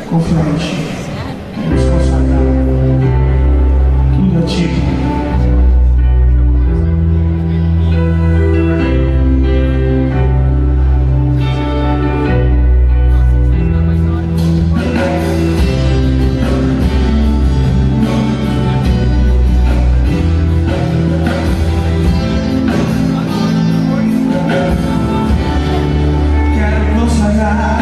Confiar em ti. Queremos consagrar tudo a ti. Quero consagrar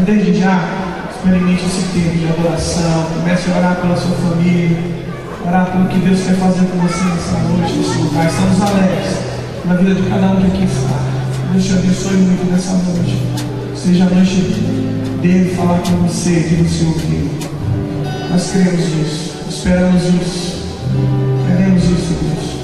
desde já, experimente esse tempo de adoração. Comece a orar pela sua família, orar pelo que Deus quer fazer com você nessa noite, nesse lugar. Estamos alegres na vida de cada um que aqui está. Deus te abençoe muito nessa noite. Seja a noite dele falar com você, de você ouvir. Nós cremos nisso, esperamos isso, queremos isso, Deus.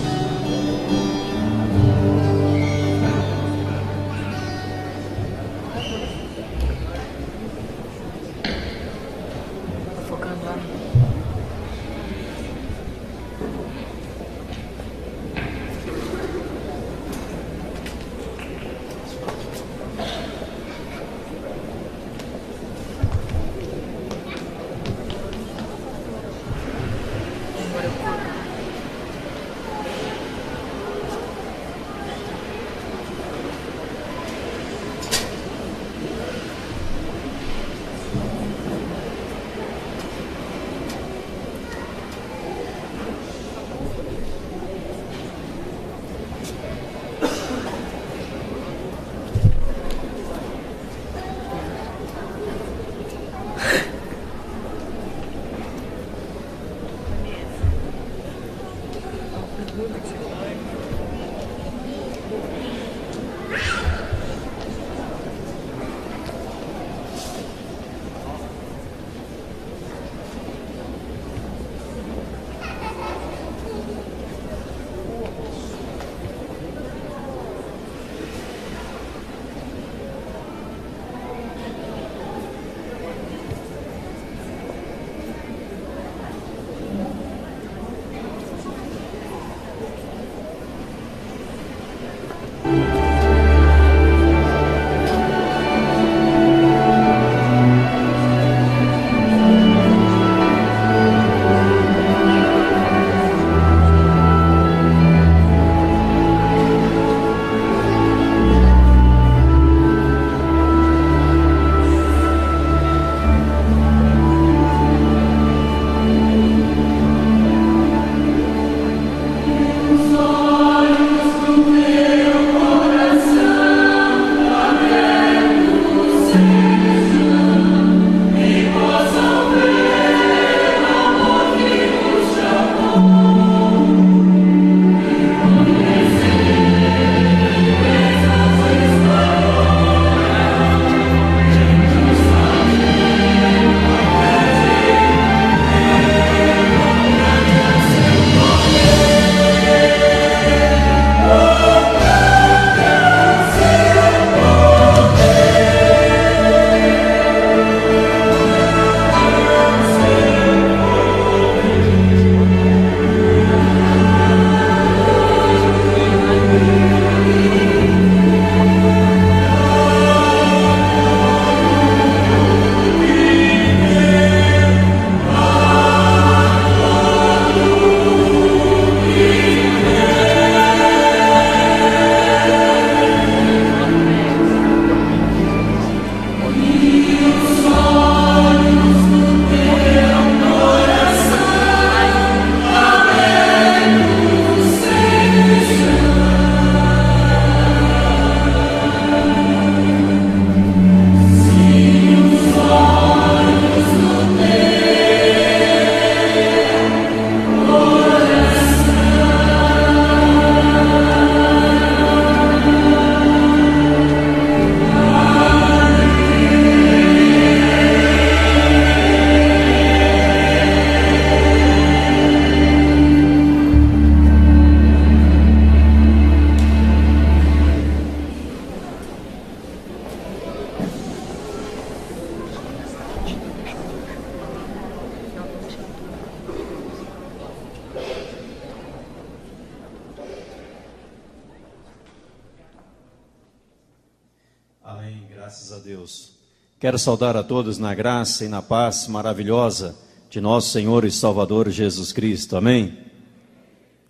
Graças a Deus. Quero saudar a todos na graça e na paz maravilhosa de nosso Senhor e Salvador Jesus Cristo. Amém?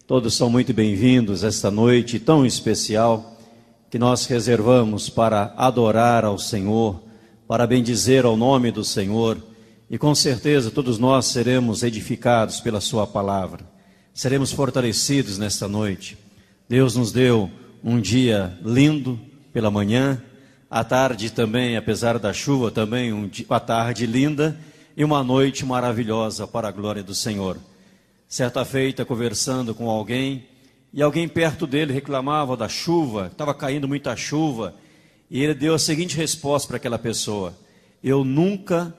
Todos são muito bem-vindos esta noite tão especial que nós reservamos para adorar ao Senhor, para bendizer ao nome do Senhor, e com certeza todos nós seremos edificados pela sua palavra, seremos fortalecidos nesta noite. Deus nos deu um dia lindo pela manhã, A tarde também, apesar da chuva, também uma tarde linda e uma noite maravilhosa para a glória do Senhor. Certa feita, conversando com alguém, e alguém perto dele reclamava da chuva, estava caindo muita chuva, e ele deu a seguinte resposta para aquela pessoa: eu nunca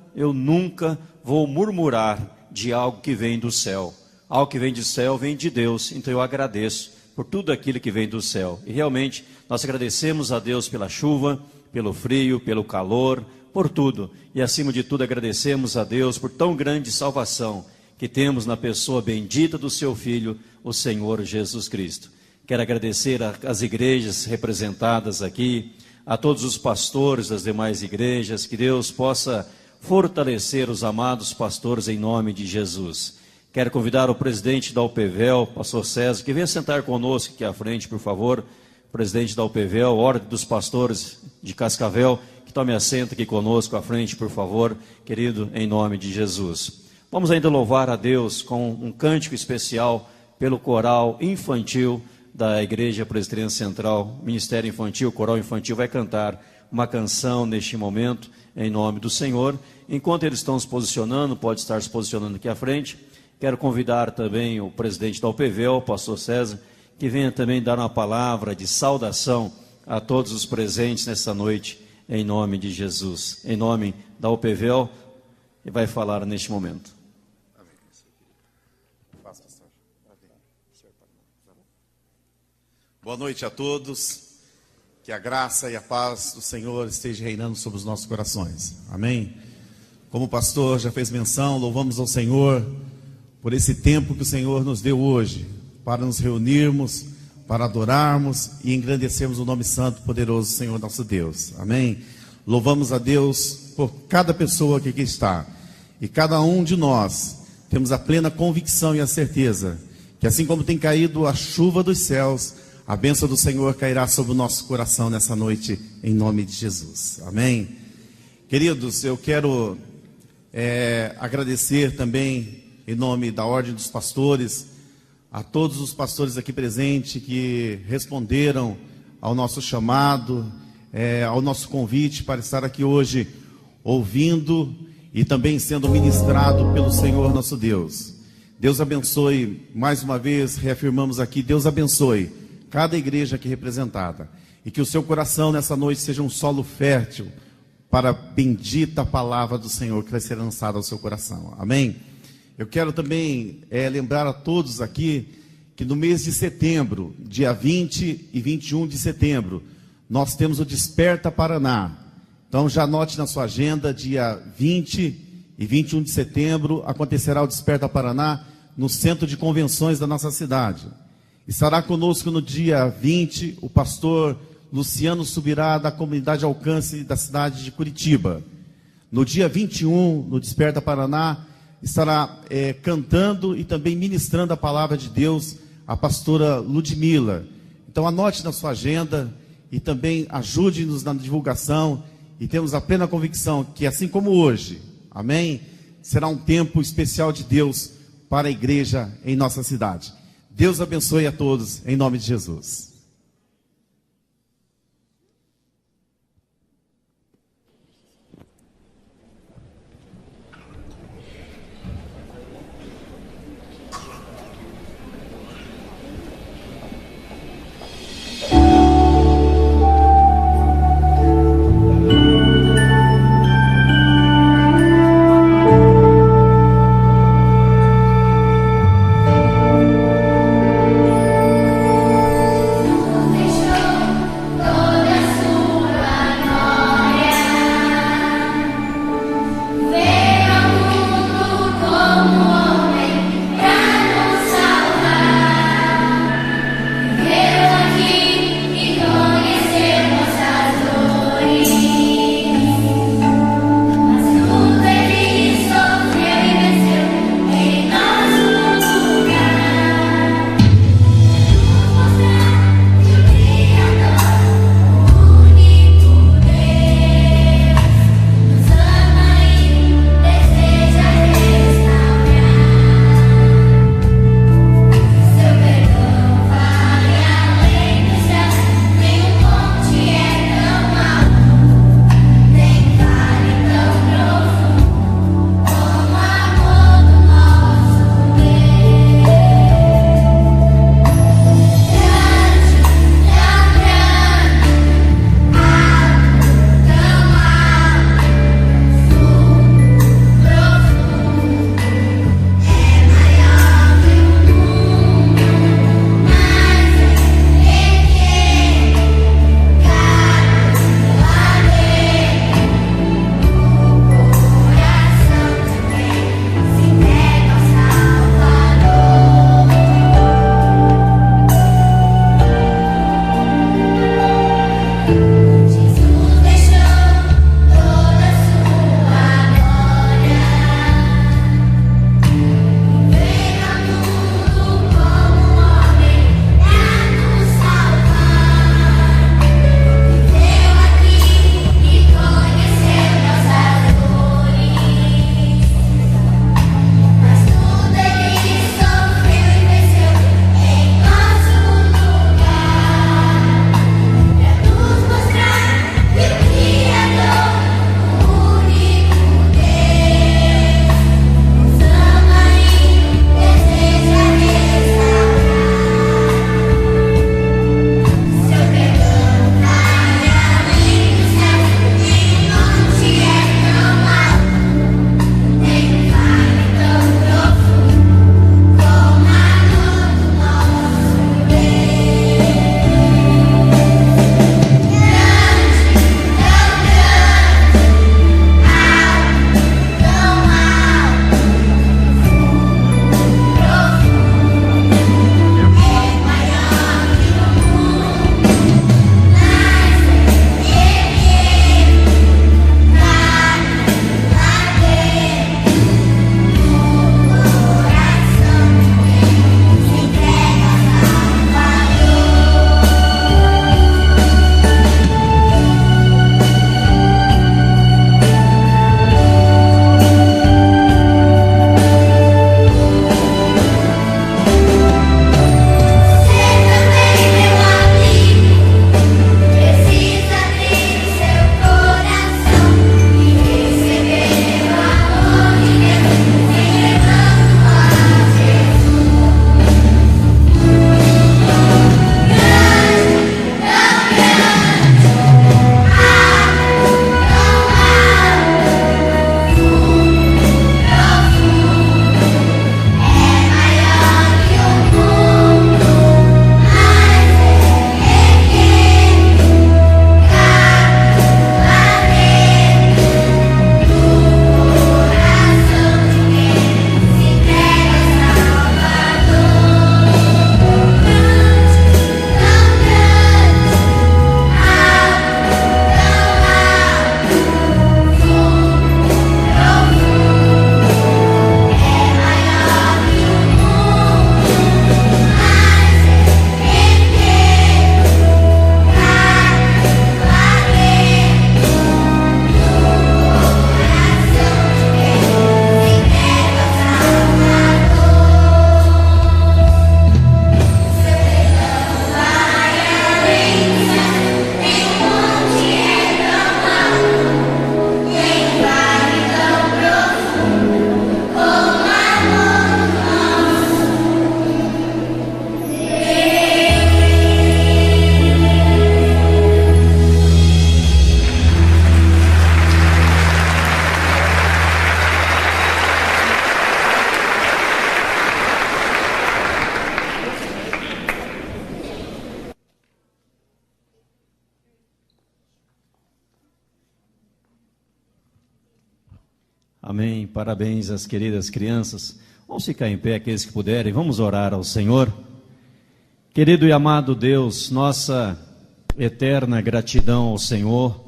vou murmurar de algo que vem do céu. Algo que vem do céu vem de Deus, então eu agradeço por tudo aquilo que vem do céu. E realmente nós agradecemos a Deus pela chuva, pelo frio, pelo calor, por tudo. E acima de tudo agradecemos a Deus por tão grande salvação que temos na pessoa bendita do seu Filho, o Senhor Jesus Cristo. Quero agradecer às igrejas representadas aqui, a todos os pastores das demais igrejas, que Deus possa fortalecer os amados pastores em nome de Jesus. Quero convidar o presidente da UPVEL, pastor César, que venha sentar conosco aqui à frente, por favor. Presidente da UPVEL, Ordem dos Pastores de Cascavel, que tome assento aqui conosco à frente, por favor, querido, em nome de Jesus. Vamos ainda louvar a Deus com um cântico especial pelo coral infantil da Igreja Presbiteriana Central, Ministério Infantil, Coral Infantil, vai cantar uma canção neste momento, em nome do Senhor. Enquanto eles estão se posicionando, pode estar se posicionando aqui à frente, quero convidar também o presidente da UPVEL, o pastor César, que venha também dar uma palavra de saudação a todos os presentes nessa noite, em nome de Jesus. Em nome da UPVEL, e vai falar neste momento. Boa noite a todos, que a graça e a paz do Senhor esteja reinando sobre os nossos corações, amém? Como o pastor já fez menção, louvamos ao Senhor por esse tempo que o Senhor nos deu hoje, para nos reunirmos, para adorarmos e engrandecermos o nome santo e poderoso do Senhor nosso Deus, amém? Louvamos a Deus por cada pessoa que aqui está, e cada um de nós temos a plena convicção e a certeza que assim como tem caído a chuva dos céus, a bênção do Senhor cairá sobre o nosso coração nessa noite, em nome de Jesus, amém? Queridos, eu quero agradecer também, em nome da Ordem dos Pastores, a todos os pastores aqui presentes que responderam ao nosso chamado, ao nosso convite para estar aqui hoje, ouvindo e também sendo ministrado pelo Senhor nosso Deus. Deus abençoe, mais uma vez, reafirmamos aqui, Deus abençoe cada igreja aqui representada, e que o seu coração nessa noite seja um solo fértil para a bendita palavra do Senhor que vai ser lançada ao seu coração, amém? Eu quero também lembrar a todos aqui que no mês de setembro, dia 20 e 21 de setembro, nós temos o Desperta Paraná. Então já anote na sua agenda, dia 20 e 21 de setembro, acontecerá o Desperta Paraná no centro de convenções da nossa cidade. Estará conosco no dia 20 o pastor Luciano Subirá, da comunidade Alcance da cidade de Curitiba. No dia 21, no Desperta Paraná, estará cantando e também ministrando a palavra de Deus a pastora Ludmila. Então anote na sua agenda e também ajude-nos na divulgação, e temos a plena convicção que assim como hoje, amém, será um tempo especial de Deus para a igreja em nossa cidade. Deus abençoe a todos, em nome de Jesus. Parabéns às queridas crianças. Vamos ficar em pé, aqueles que puderem. Vamos orar ao Senhor. Querido e amado Deus, nossa eterna gratidão ao Senhor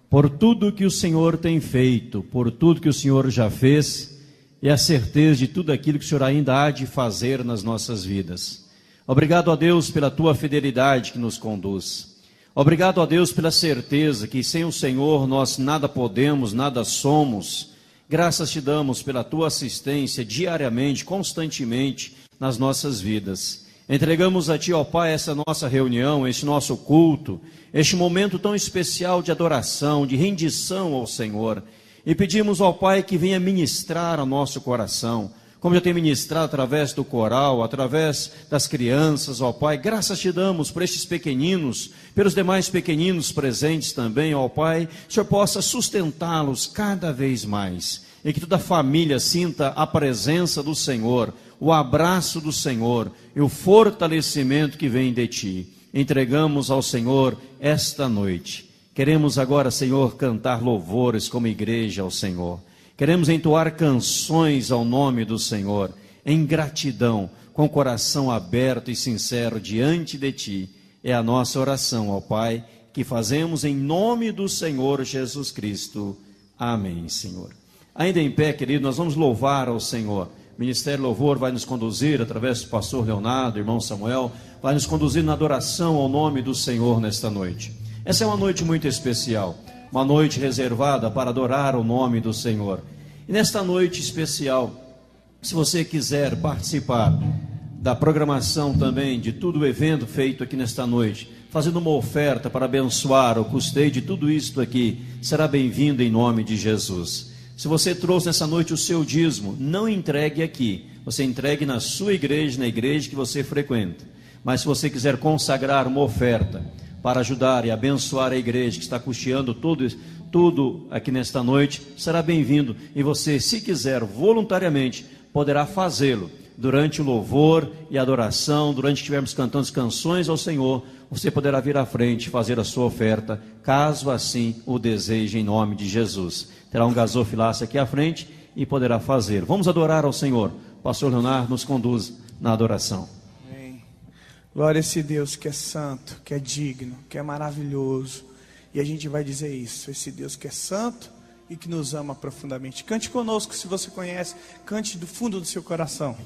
por tudo que o Senhor tem feito, por tudo que o Senhor já fez e a certeza de tudo aquilo que o Senhor ainda há de fazer nas nossas vidas. Obrigado a Deus pela tua fidelidade que nos conduz. Obrigado a Deus pela certeza que sem o Senhor nós nada podemos, nada somos. Graças te damos pela tua assistência diariamente, constantemente nas nossas vidas. Entregamos a ti, ó Pai, essa nossa reunião, este nosso culto, este momento tão especial de adoração, de rendição ao Senhor. E pedimos ao Pai que venha ministrar ao nosso coração, como já tem ministrado através do coral, através das crianças, ó Pai. Graças te damos por estes pequeninos, pelos demais pequeninos presentes também, ó Pai. Que o Senhor possa sustentá-los cada vez mais. E que toda a família sinta a presença do Senhor, o abraço do Senhor e o fortalecimento que vem de Ti. Entregamos ao Senhor esta noite. Queremos agora, Senhor, cantar louvores como igreja ao Senhor. Queremos entoar canções ao nome do Senhor, em gratidão, com o coração aberto e sincero diante de Ti. É a nossa oração, ó Pai, que fazemos em nome do Senhor Jesus Cristo. Amém, Senhor. Ainda em pé, querido, nós vamos louvar ao Senhor. O Ministério Louvor vai nos conduzir, através do pastor Leonardo, irmão Samuel, vai nos conduzir na adoração ao nome do Senhor nesta noite. Essa é uma noite muito especial. Uma noite reservada para adorar o nome do Senhor. E nesta noite especial, se você quiser participar da programação também, de todo o evento feito aqui nesta noite, fazendo uma oferta para abençoar o custeio de tudo isto aqui, será bem-vindo em nome de Jesus. Se você trouxe nessa noite o seu dízimo, não entregue aqui, você entregue na sua igreja, na igreja que você frequenta. Mas se você quiser consagrar uma oferta para ajudar e abençoar a igreja que está custeando tudo aqui nesta noite, será bem-vindo. E você, se quiser voluntariamente, poderá fazê-lo durante o louvor e adoração, durante que estivermos cantando as canções ao Senhor. Você poderá vir à frente e fazer a sua oferta, caso assim o deseje, em nome de Jesus. Terá um gasofilácio aqui à frente e poderá fazer. Vamos adorar ao Senhor. O pastor Leonardo nos conduz na adoração. Glória a esse Deus que é santo, que é digno, que é maravilhoso. E a gente vai dizer isso, esse Deus que é santo e que nos ama profundamente. Cante conosco, se você conhece, cante do fundo do seu coração.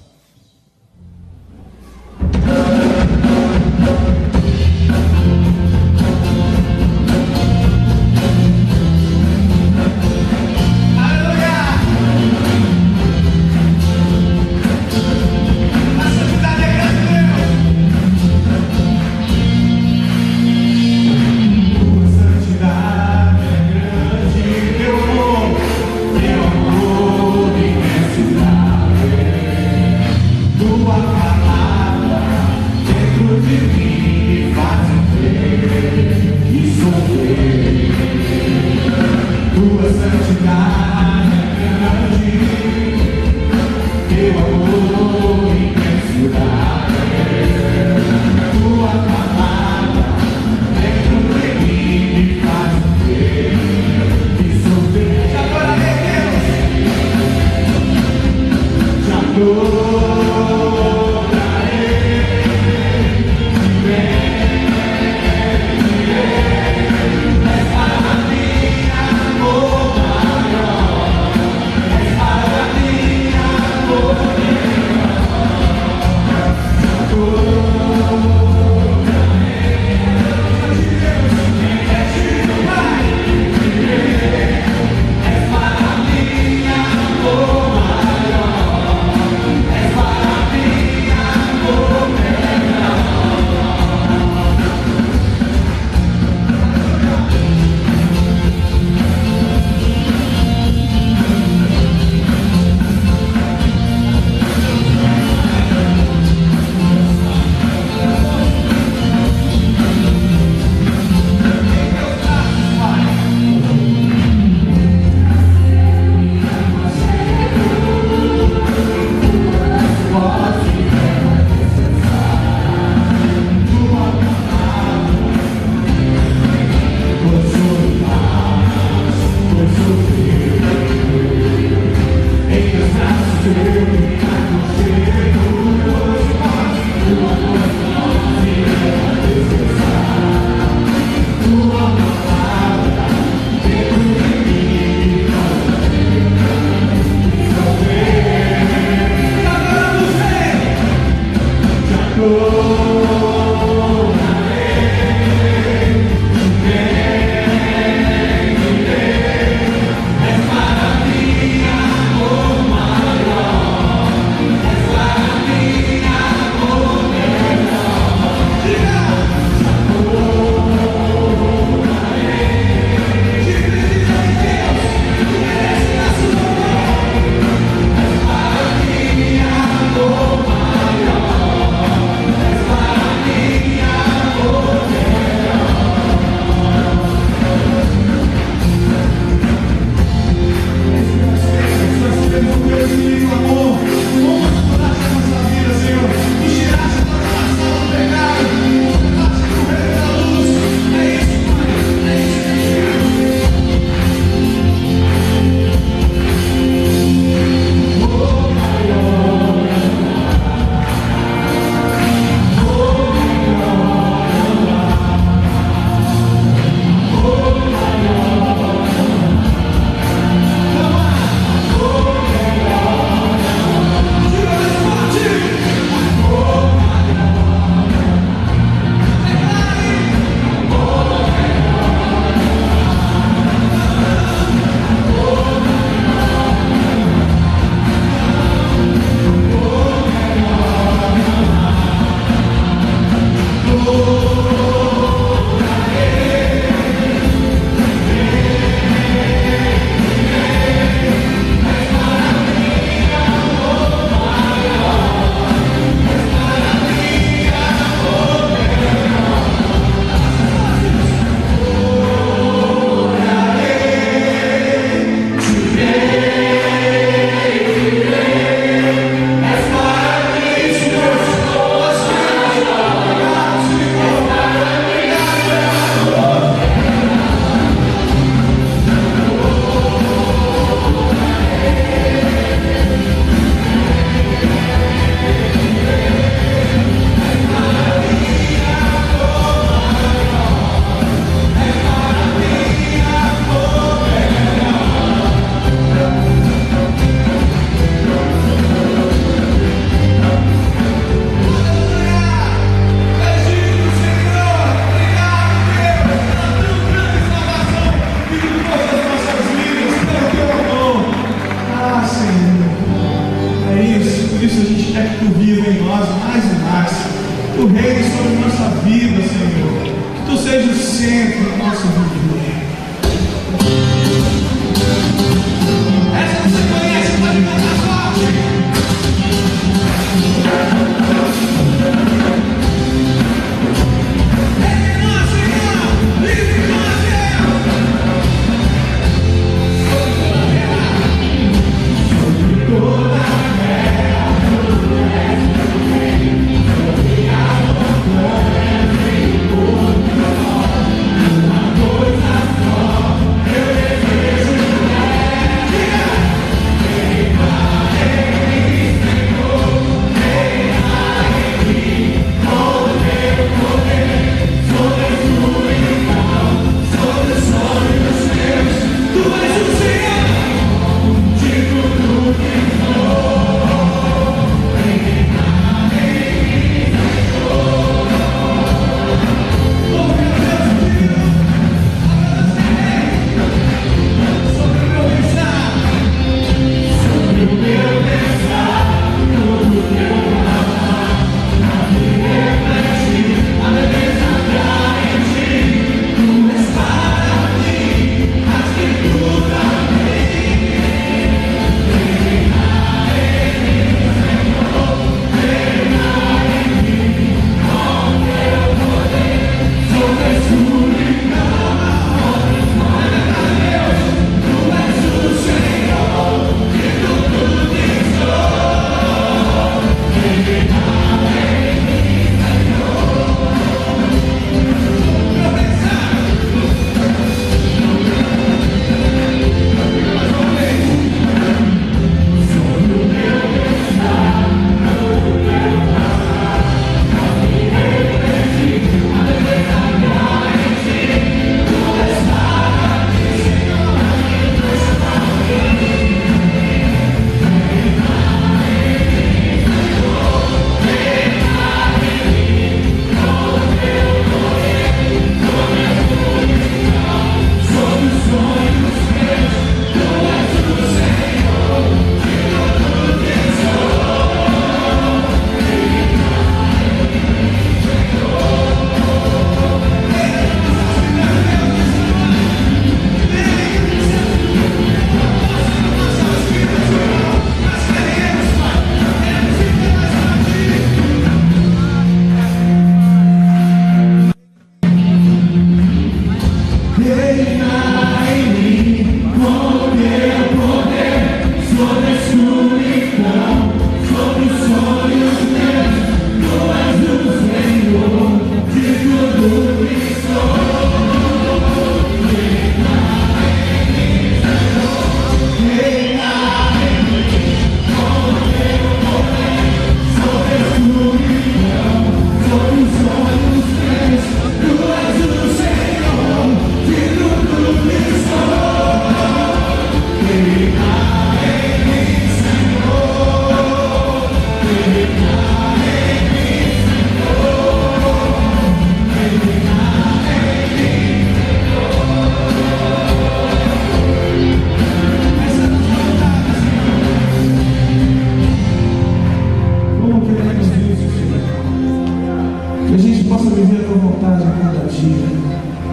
vontade a cada dia,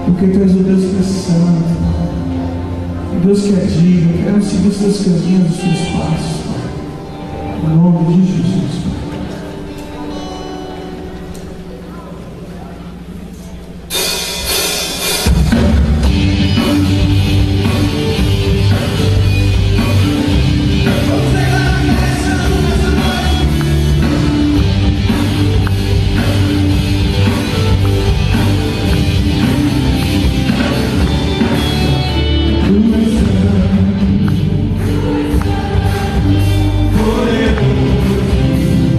porque Tu és o Deus que é santo, o Deus que é digno. Queremos seguir os Teus caminhos, os Teus passos, Pai. Em nome de Jesus, Pai. Poderoso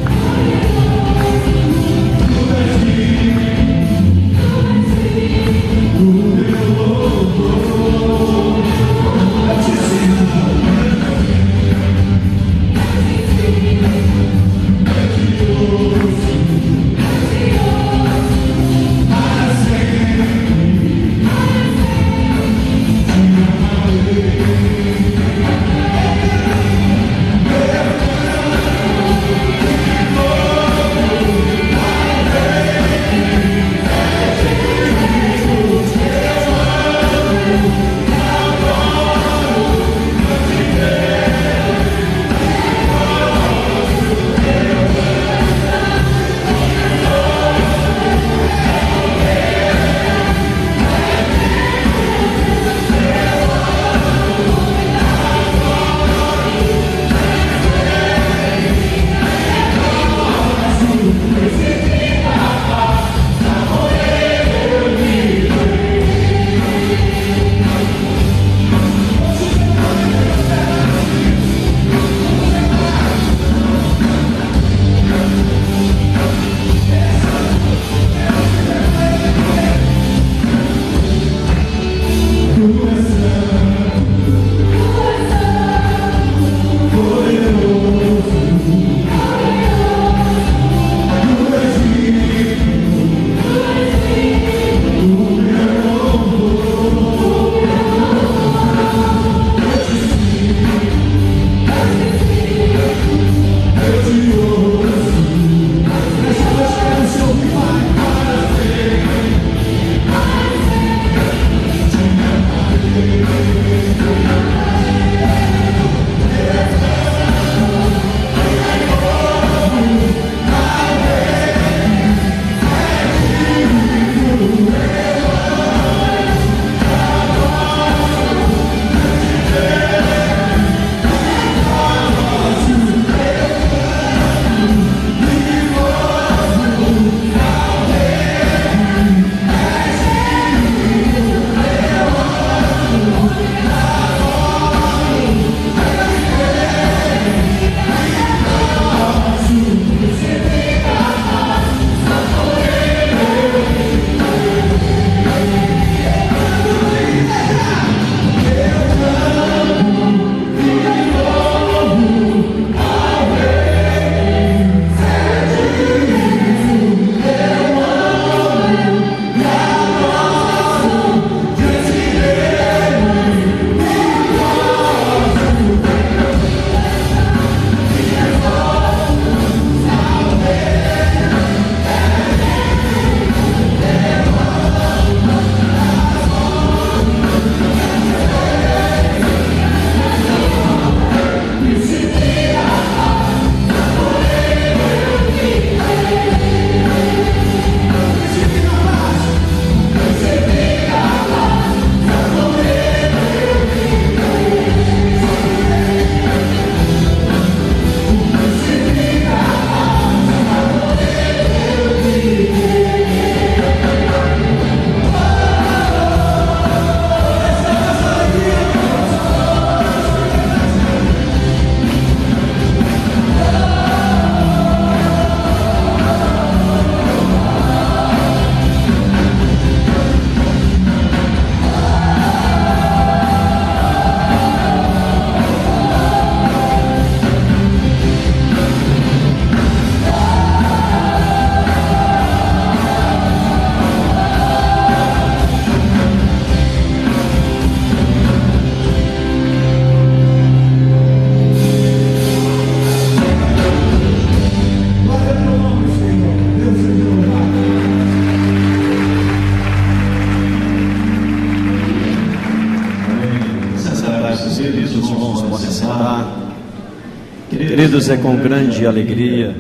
é com grande alegria,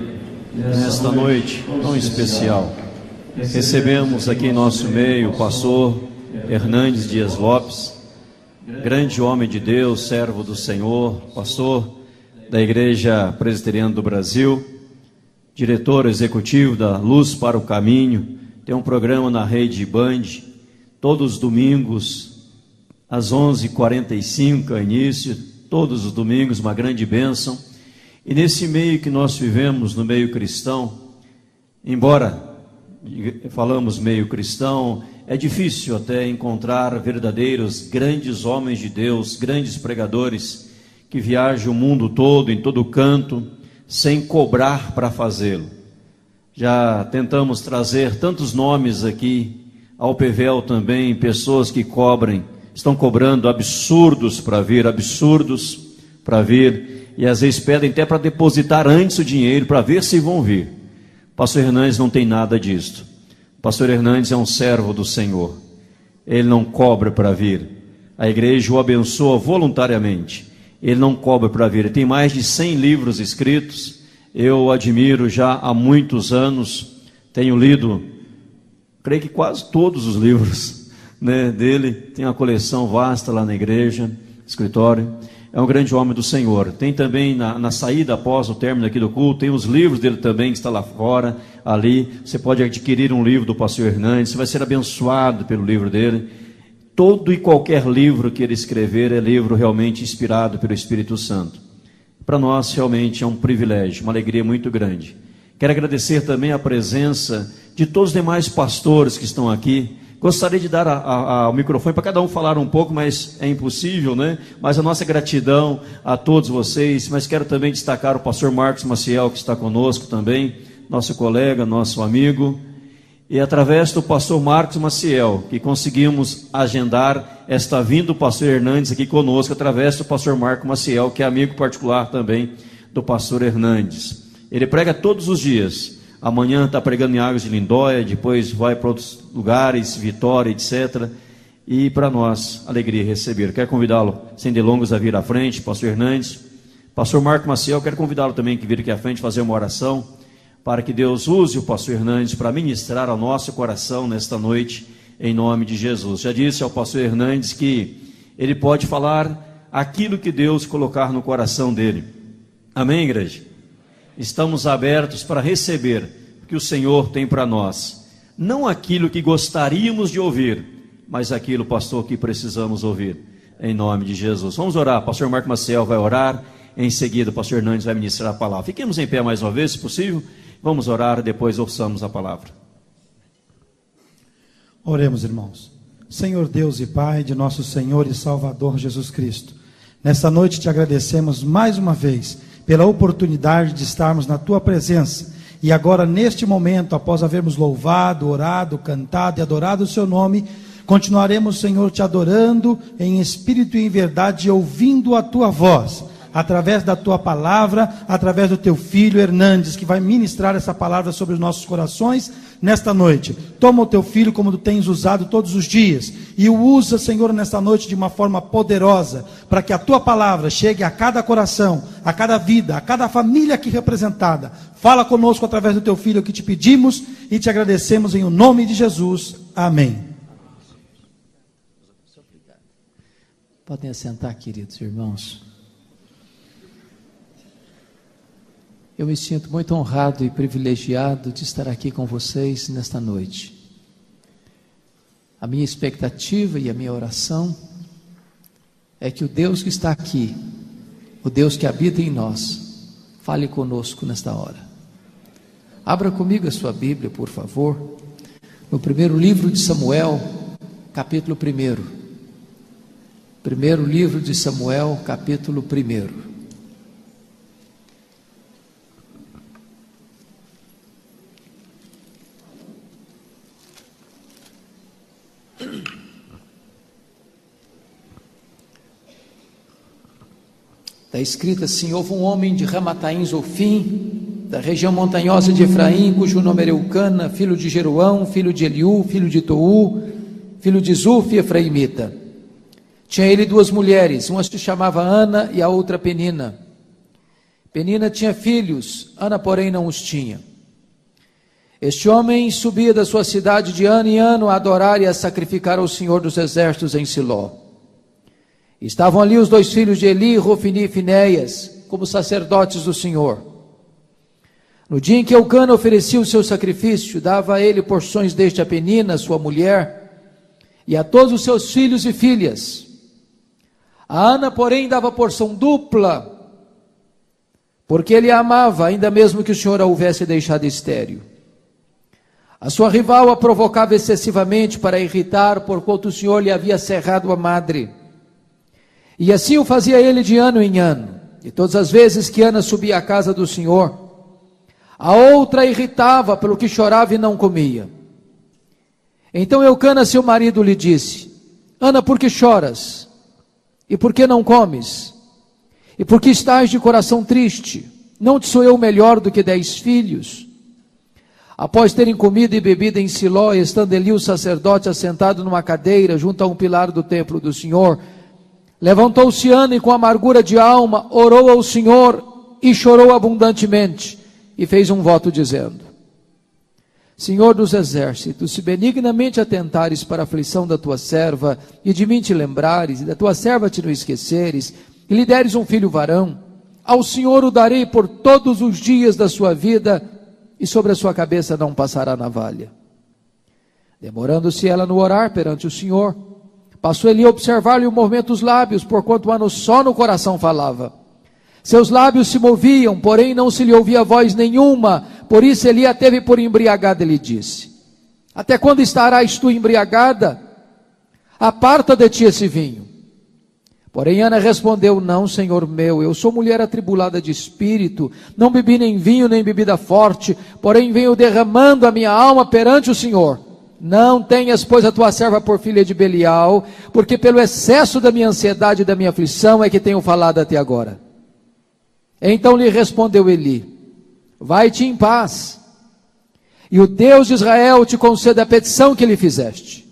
nesta noite tão especial, recebemos aqui em nosso meio o pastor Hernandes Dias Lopes, grande homem de Deus, servo do Senhor, pastor da Igreja Presbiteriana do Brasil, diretor executivo da Luz para o Caminho, tem um programa na Rede Band, todos os domingos, às 11h45, ao início, todos os domingos, uma grande bênção. E nesse meio que nós vivemos, no meio cristão, embora falamos meio cristão, é difícil até encontrar verdadeiros grandes homens de Deus, grandes pregadores, que viajam o mundo todo, em todo canto, sem cobrar para fazê-lo. Já tentamos trazer tantos nomes aqui, ao PVL também, pessoas que estão cobrando absurdos para vir, e às vezes pedem até para depositar antes o dinheiro, para ver se vão vir. Pastor Hernandes não tem nada disto. Pastor Hernandes é um servo do Senhor, ele não cobra para vir, a igreja o abençoa voluntariamente, ele não cobra para vir. Ele tem mais de 100 livros escritos, eu o admiro já há muitos anos, tenho lido, creio que quase todos os livros, né, dele, tem uma coleção vasta lá na igreja, escritório. É um grande homem do Senhor. Tem também na saída após o término aqui do culto, tem os livros dele também, que está lá fora, ali. Você pode adquirir um livro do pastor Hernandes, você vai ser abençoado pelo livro dele. Todo e qualquer livro que ele escrever é livro realmente inspirado pelo Espírito Santo. Para nós realmente é um privilégio, uma alegria muito grande. Quero agradecer também a presença de todos os demais pastores que estão aqui. Gostaria de dar o microfone para cada um falar um pouco, mas é impossível, né? Mas a nossa gratidão a todos vocês, mas quero também destacar o pastor Marcos Maciel, que está conosco também, nosso colega, nosso amigo, e através do pastor Marcos Maciel, que conseguimos agendar esta vinda do pastor Hernandes aqui conosco, através do pastor Marcos Maciel, que é amigo particular também do pastor Hernandes. Ele prega todos os dias. Amanhã está pregando em Águas de Lindóia, depois vai para outros lugares, Vitória, etc. E para nós, alegria receber. Quero convidá-lo, sem delongas, a vir à frente, pastor Hernandes. Pastor Marco Maciel, quero convidá-lo também que vir aqui à frente fazer uma oração, para que Deus use o pastor Hernandes para ministrar ao nosso coração nesta noite, em nome de Jesus. Já disse ao pastor Hernandes que ele pode falar aquilo que Deus colocar no coração dele. Amém, igreja? Estamos abertos para receber o que o Senhor tem para nós. Não aquilo que gostaríamos de ouvir, mas aquilo, pastor, que precisamos ouvir. Em nome de Jesus. Vamos orar. Pastor Marco Maciel vai orar. Em seguida, o pastor Hernandes vai ministrar a palavra. Fiquemos em pé mais uma vez, se possível. Vamos orar, depois ouçamos a palavra. Oremos, irmãos. Senhor Deus e Pai de nosso Senhor e Salvador Jesus Cristo, nesta noite te agradecemos mais uma vez pela oportunidade de estarmos na tua presença, e agora neste momento, após havermos louvado, orado, cantado e adorado o seu nome, continuaremos, Senhor, te adorando em espírito e em verdade, ouvindo a tua voz, através da tua palavra, através do teu filho Hernandes, que vai ministrar essa palavra sobre os nossos corações nesta noite. Toma o teu filho como tu tens usado todos os dias, e o usa, Senhor, nesta noite de uma forma poderosa, para que a tua palavra chegue a cada coração, a cada vida, a cada família aqui representada. Fala conosco através do teu filho, que te pedimos e te agradecemos em o nome de Jesus. Amém. Podem assentar, queridos irmãos. Eu me sinto muito honrado e privilegiado de estar aqui com vocês nesta noite. A minha expectativa e a minha oração é que o Deus que está aqui, o Deus que habita em nós, fale conosco nesta hora. Abra comigo a sua Bíblia, por favor, no primeiro livro de Samuel, capítulo 1. Primeiro livro de Samuel, capítulo 1. Está escrito assim: houve um homem de Ramataim Zofim, da região montanhosa de Efraim, cujo nome era Eucana, filho de Jeroão, filho de Eliú, filho de Tou, filho de Zuf, efraimita. Tinha ele 2 mulheres, uma se chamava Ana e a outra Penina. Penina tinha filhos, Ana, porém, não os tinha. Este homem subia da sua cidade de ano em ano a adorar e a sacrificar ao Senhor dos Exércitos em Siló. Estavam ali os 2 filhos de Eli, Hofni e Finéias, como sacerdotes do Senhor. No dia em que Eucana oferecia o seu sacrifício, dava a ele porções deste a Penina, sua mulher, e a todos os seus filhos e filhas. A Ana, porém, dava porção dupla, porque ele a amava, ainda mesmo que o Senhor a houvesse deixado estéril. A sua rival a provocava excessivamente para irritar, porquanto o Senhor lhe havia cerrado a madre. E assim o fazia ele de ano em ano. E todas as vezes que Ana subia à casa do Senhor, a outra a irritava, pelo que chorava e não comia. Então Eucana, seu marido, lhe disse: Ana, por que choras? E por que não comes? E por que estás de coração triste? Não te sou eu melhor do que 10 filhos? Após terem comido e bebido em Siló, estando ali o sacerdote assentado numa cadeira, junto a um pilar do templo do Senhor, levantou-se Ana e com amargura de alma, orou ao Senhor e chorou abundantemente, e fez um voto dizendo: Senhor dos exércitos, se benignamente atentares para a aflição da tua serva, e de mim te lembrares, e da tua serva te não esqueceres, e lhe deres um filho varão, ao Senhor o darei por todos os dias da sua vida, e sobre a sua cabeça não passará navalha. Demorando-se ela no orar perante o Senhor, passou Eli a observar-lhe o movimento dos lábios, porquanto Ana só no coração falava. Seus lábios se moviam, porém não se lhe ouvia voz nenhuma. Por isso Eli a teve por embriagada e lhe disse: Até quando estarás tu embriagada? Aparta de ti esse vinho. Porém Ana respondeu: Não, Senhor meu, eu sou mulher atribulada de espírito, não bebi nem vinho nem bebida forte, porém venho derramando a minha alma perante o Senhor. Não tenhas, pois, a tua serva por filha de Belial, porque pelo excesso da minha ansiedade e da minha aflição é que tenho falado até agora. Então lhe respondeu Eli: Vai-te em paz, e o Deus de Israel te conceda a petição que lhe fizeste.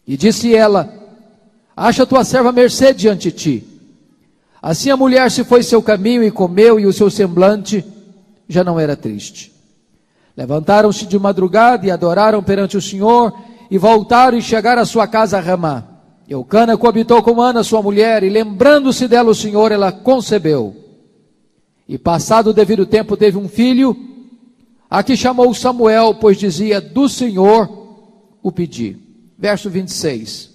E disse ela: Acha tua serva mercê diante de ti. Assim a mulher se foi seu caminho e comeu, e o seu semblante já não era triste. Levantaram-se de madrugada e adoraram perante o Senhor, e voltaram e chegaram à sua casa a Ramá. Eucana coabitou com Ana, sua mulher, e lembrando-se dela o Senhor, ela concebeu. E passado o devido tempo teve um filho, a que chamou Samuel, pois dizia: Do Senhor o pedi. Verso 26.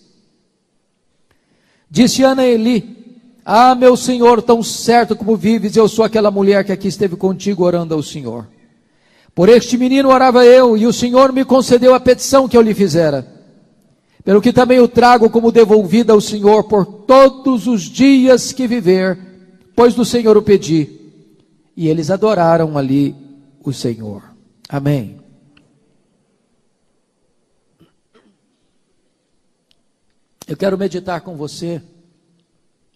Disse Ana a Eli: Ah, meu Senhor, tão certo como vives, eu sou aquela mulher que aqui esteve contigo orando ao Senhor. Por este menino orava eu, e o Senhor me concedeu a petição que eu lhe fizera. Pelo que também o trago como devolvida ao Senhor por todos os dias que viver, pois do Senhor o pedi. E eles adoraram ali o Senhor. Amém. Eu quero meditar com você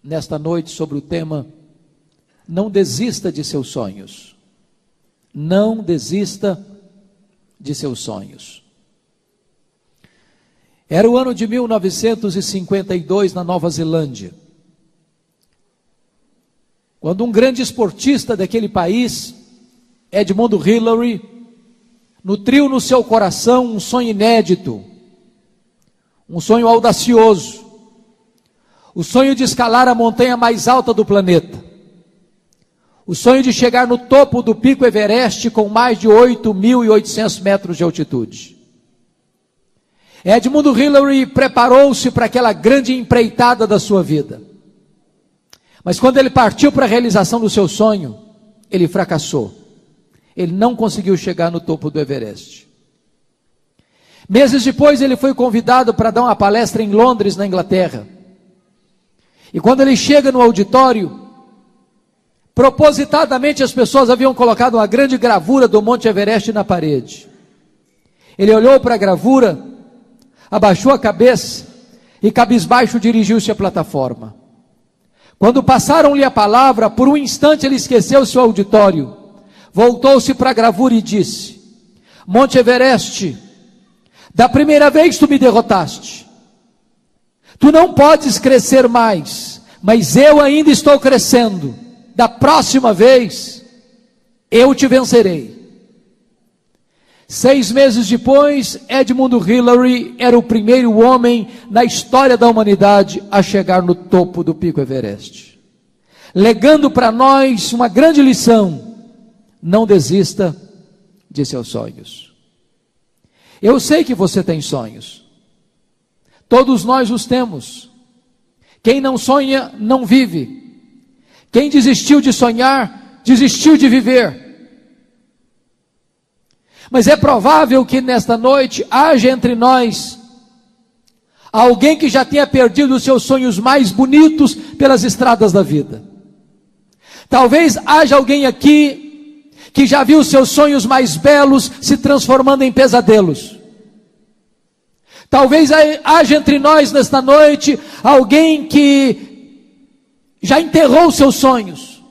nesta noite sobre o tema: não desista de seus sonhos. Não desista de seus sonhos. Era o ano de 1952 na Nova Zelândia, quando um grande esportista daquele país, Edmund Hillary, nutriu no seu coração um sonho inédito, um sonho audacioso, o sonho de escalar a montanha mais alta do planeta, o sonho de chegar no topo do pico Everest com mais de 8.800 metros de altitude. Edmund Hillary preparou-se para aquela grande empreitada da sua vida, mas quando ele partiu para a realização do seu sonho, ele fracassou. Ele não conseguiu chegar no topo do Everest. Meses depois ele foi convidado para dar uma palestra em Londres, na Inglaterra. E quando ele chega no auditório, propositadamente as pessoas haviam colocado uma grande gravura do Monte Everest na parede. Ele olhou para a gravura, abaixou a cabeça e cabisbaixo dirigiu-se à plataforma. Quando passaram-lhe a palavra, por um instante ele esqueceu seu auditório, voltou-se para a gravura e disse: Monte Everest, da primeira vez tu me derrotaste. Tu não podes crescer mais, mas eu ainda estou crescendo. da próxima vez, eu te vencerei. 6 meses depois, Edmund Hillary era o primeiro homem na história da humanidade a chegar no topo do Pico Everest, legando para nós uma grande lição: não desista de seus sonhos. Eu sei que você tem sonhos, todos nós os temos. Quem não sonha, não vive. Quem desistiu de sonhar, desistiu de viver. Mas é provável que nesta noite haja entre nós alguém que já tenha perdido os seus sonhos mais bonitos pelas estradas da vida. Talvez haja alguém aqui que já viu os seus sonhos mais belos se transformando em pesadelos. Talvez haja entre nós nesta noite alguém que já enterrou os seus sonhos,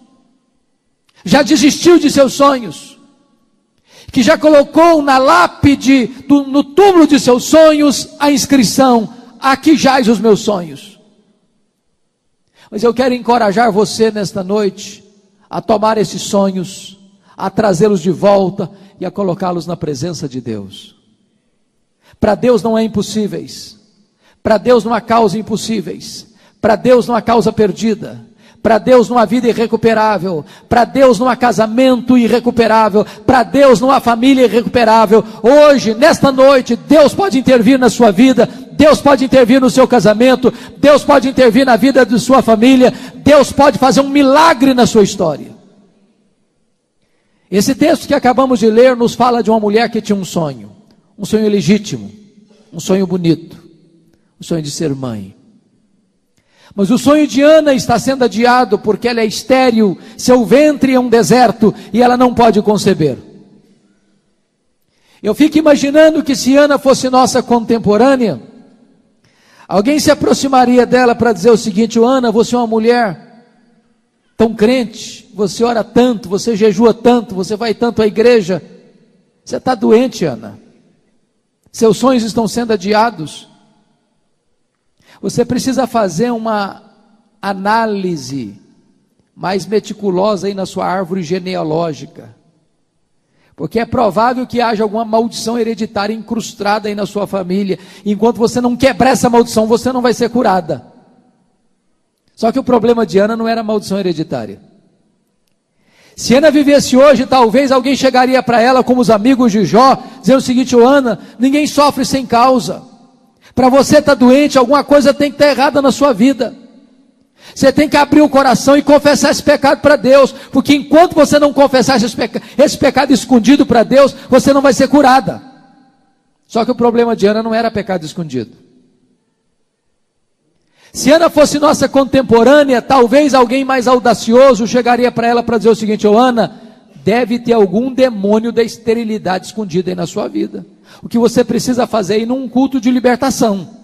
já desistiu de seus sonhos, que já colocou na lápide, no túmulo de seus sonhos, a inscrição: aqui jaz os meus sonhos. Mas eu quero encorajar você nesta noite a tomar esses sonhos, a trazê-los de volta e a colocá-los na presença de Deus. Para Deus não há impossíveis, para Deus não há causa impossíveis, para Deus não há causa perdida, para Deus não há vida irrecuperável, para Deus não há casamento irrecuperável, para Deus não há família irrecuperável. Hoje, nesta noite, Deus pode intervir na sua vida, Deus pode intervir no seu casamento, Deus pode intervir na vida de sua família, Deus pode fazer um milagre na sua história. Esse texto que acabamos de ler nos fala de uma mulher que tinha um sonho legítimo, um sonho bonito, um sonho de ser mãe. Mas o sonho de Ana está sendo adiado porque ela é estéril, seu ventre é um deserto e ela não pode conceber. Eu fico imaginando que se Ana fosse nossa contemporânea, alguém se aproximaria dela para dizer o seguinte: Ana, você é uma mulher tão crente, você ora tanto, você jejua tanto, você vai tanto à igreja, você está doente, Ana. Seus sonhos estão sendo adiados. Você precisa fazer uma análise mais meticulosa aí na sua árvore genealógica, porque é provável que haja alguma maldição hereditária incrustada aí na sua família. Enquanto você não quebrar essa maldição, você não vai ser curada. Só que o problema de Ana não era a maldição hereditária. Se Ana vivesse hoje, talvez alguém chegaria para ela, como os amigos de Jó, dizendo o seguinte: Ana, ninguém sofre sem causa. Para você estar doente, alguma coisa tem que estar errada na sua vida. Você tem que abrir o coração e confessar esse pecado para Deus, porque enquanto você não confessar esse pecado escondido para Deus, você não vai ser curada. Só que o problema de Ana não era pecado escondido. Se Ana fosse nossa contemporânea, talvez alguém mais audacioso chegaria para ela para dizer o seguinte: Ana, deve ter algum demônio da esterilidade escondido aí na sua vida. O que você precisa fazer é ir num culto de libertação.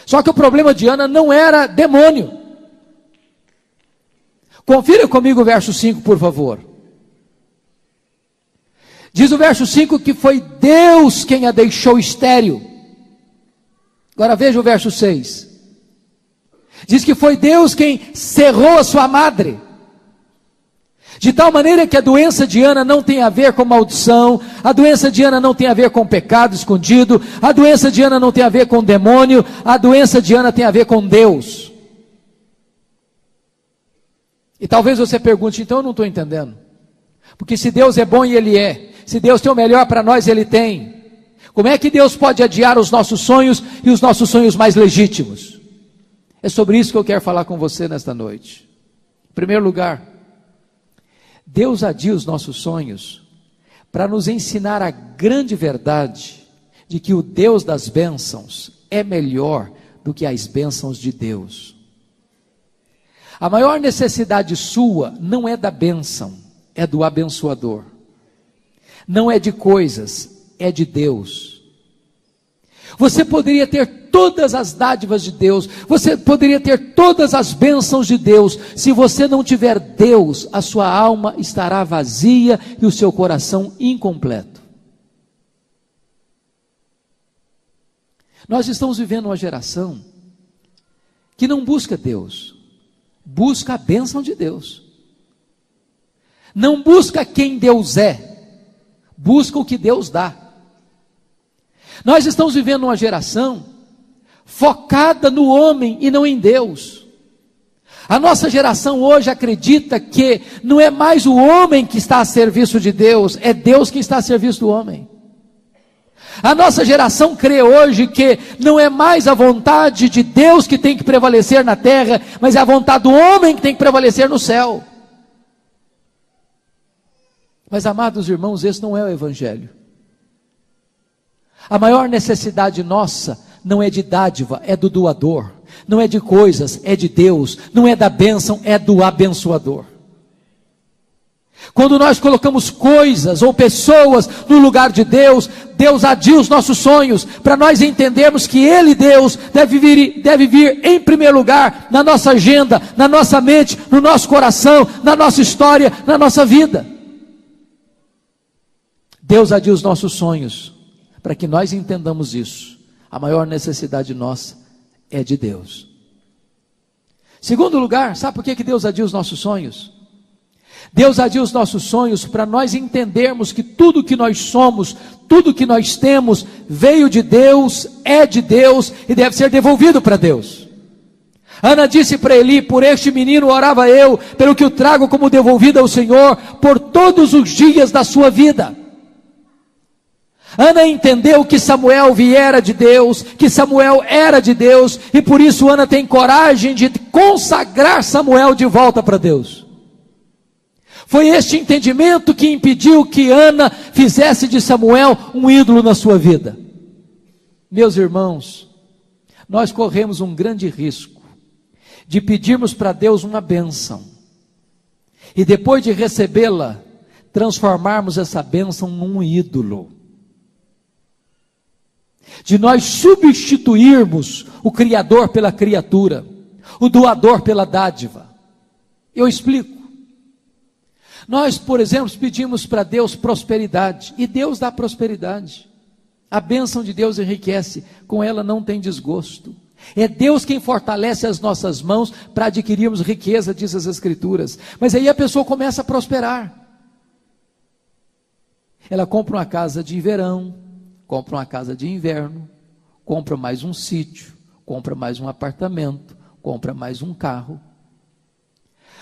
Só que o problema de Ana não era demônio. Confira comigo o verso 5, por favor. Diz o verso 5 que foi Deus quem a deixou estéril. Agora veja o verso 6. Diz que foi Deus quem cerrou a sua madre. De tal maneira que a doença de Ana não tem a ver com maldição, a doença de Ana não tem a ver com pecado escondido, a doença de Ana não tem a ver com demônio, a doença de Ana tem a ver com Deus. E talvez você pergunte: então eu não estou entendendo. Porque se Deus é bom, e Ele é, se Deus tem o melhor para nós, Ele tem, como é que Deus pode adiar os nossos sonhos e os nossos sonhos mais legítimos? É sobre isso que eu quero falar com você nesta noite. Em primeiro lugar, Deus adia os nossos sonhos para nos ensinar a grande verdade de que o Deus das bênçãos é melhor do que as bênçãos de Deus. A maior necessidade sua não é da bênção, é do abençoador. Não é de coisas, é de Deus. Você poderia ter todas as dádivas de Deus, você poderia ter todas as bênçãos de Deus. Se você não tiver Deus, a sua alma estará vazia e o seu coração incompleto. Nós estamos vivendo uma geração que não busca Deus, busca a bênção de Deus. não busca quem Deus é, busca o que Deus dá. Nós estamos vivendo uma geração focada no homem e não em Deus. A nossa geração hoje acredita que não é mais o homem que está a serviço de Deus, é Deus que está a serviço do homem. A nossa geração crê hoje que não é mais a vontade de Deus que tem que prevalecer na terra, mas é a vontade do homem que tem que prevalecer no céu. Mas, amados irmãos, esse não é o evangelho. A maior necessidade nossa não é de dádiva, é do doador. Não é de coisas, é de Deus. Não é da bênção, é do abençoador. Quando nós colocamos coisas ou pessoas no lugar de Deus, Deus adia os nossos sonhos, para nós entendermos que Ele, Deus, deve vir em primeiro lugar na nossa agenda, na nossa mente, no nosso coração, na nossa história, na nossa vida. Deus adia os nossos sonhos, para que nós entendamos isso. A maior necessidade nossa é de Deus. Segundo lugar, sabe por que Deus adia os nossos sonhos? Deus adia os nossos sonhos para nós entendermos que tudo que nós somos, tudo que nós temos, veio de Deus, é de Deus e deve ser devolvido para Deus. Ana disse para Eli: por este menino orava eu, pelo que o trago como devolvido ao Senhor, por todos os dias da sua vida. Ana entendeu que Samuel viera de Deus, que Samuel era de Deus, e por isso Ana tem coragem de consagrar Samuel de volta para Deus. Foi este entendimento que impediu que Ana fizesse de Samuel um ídolo na sua vida. Meus irmãos, nós corremos um grande risco de pedirmos para Deus uma bênção, e depois de recebê-la, transformarmos essa bênção num ídolo. De nós substituirmos o Criador pela criatura, o doador pela dádiva. Eu explico. Nós, por exemplo, pedimos para Deus prosperidade, e Deus dá prosperidade. A bênção de Deus enriquece, com ela não tem desgosto. É Deus quem fortalece as nossas mãos para adquirirmos riqueza, diz as Escrituras. Mas aí a pessoa começa a prosperar. Ela compra uma casa de verão, compra uma casa de inverno, compra mais um sítio, compra mais um apartamento, compra mais um carro.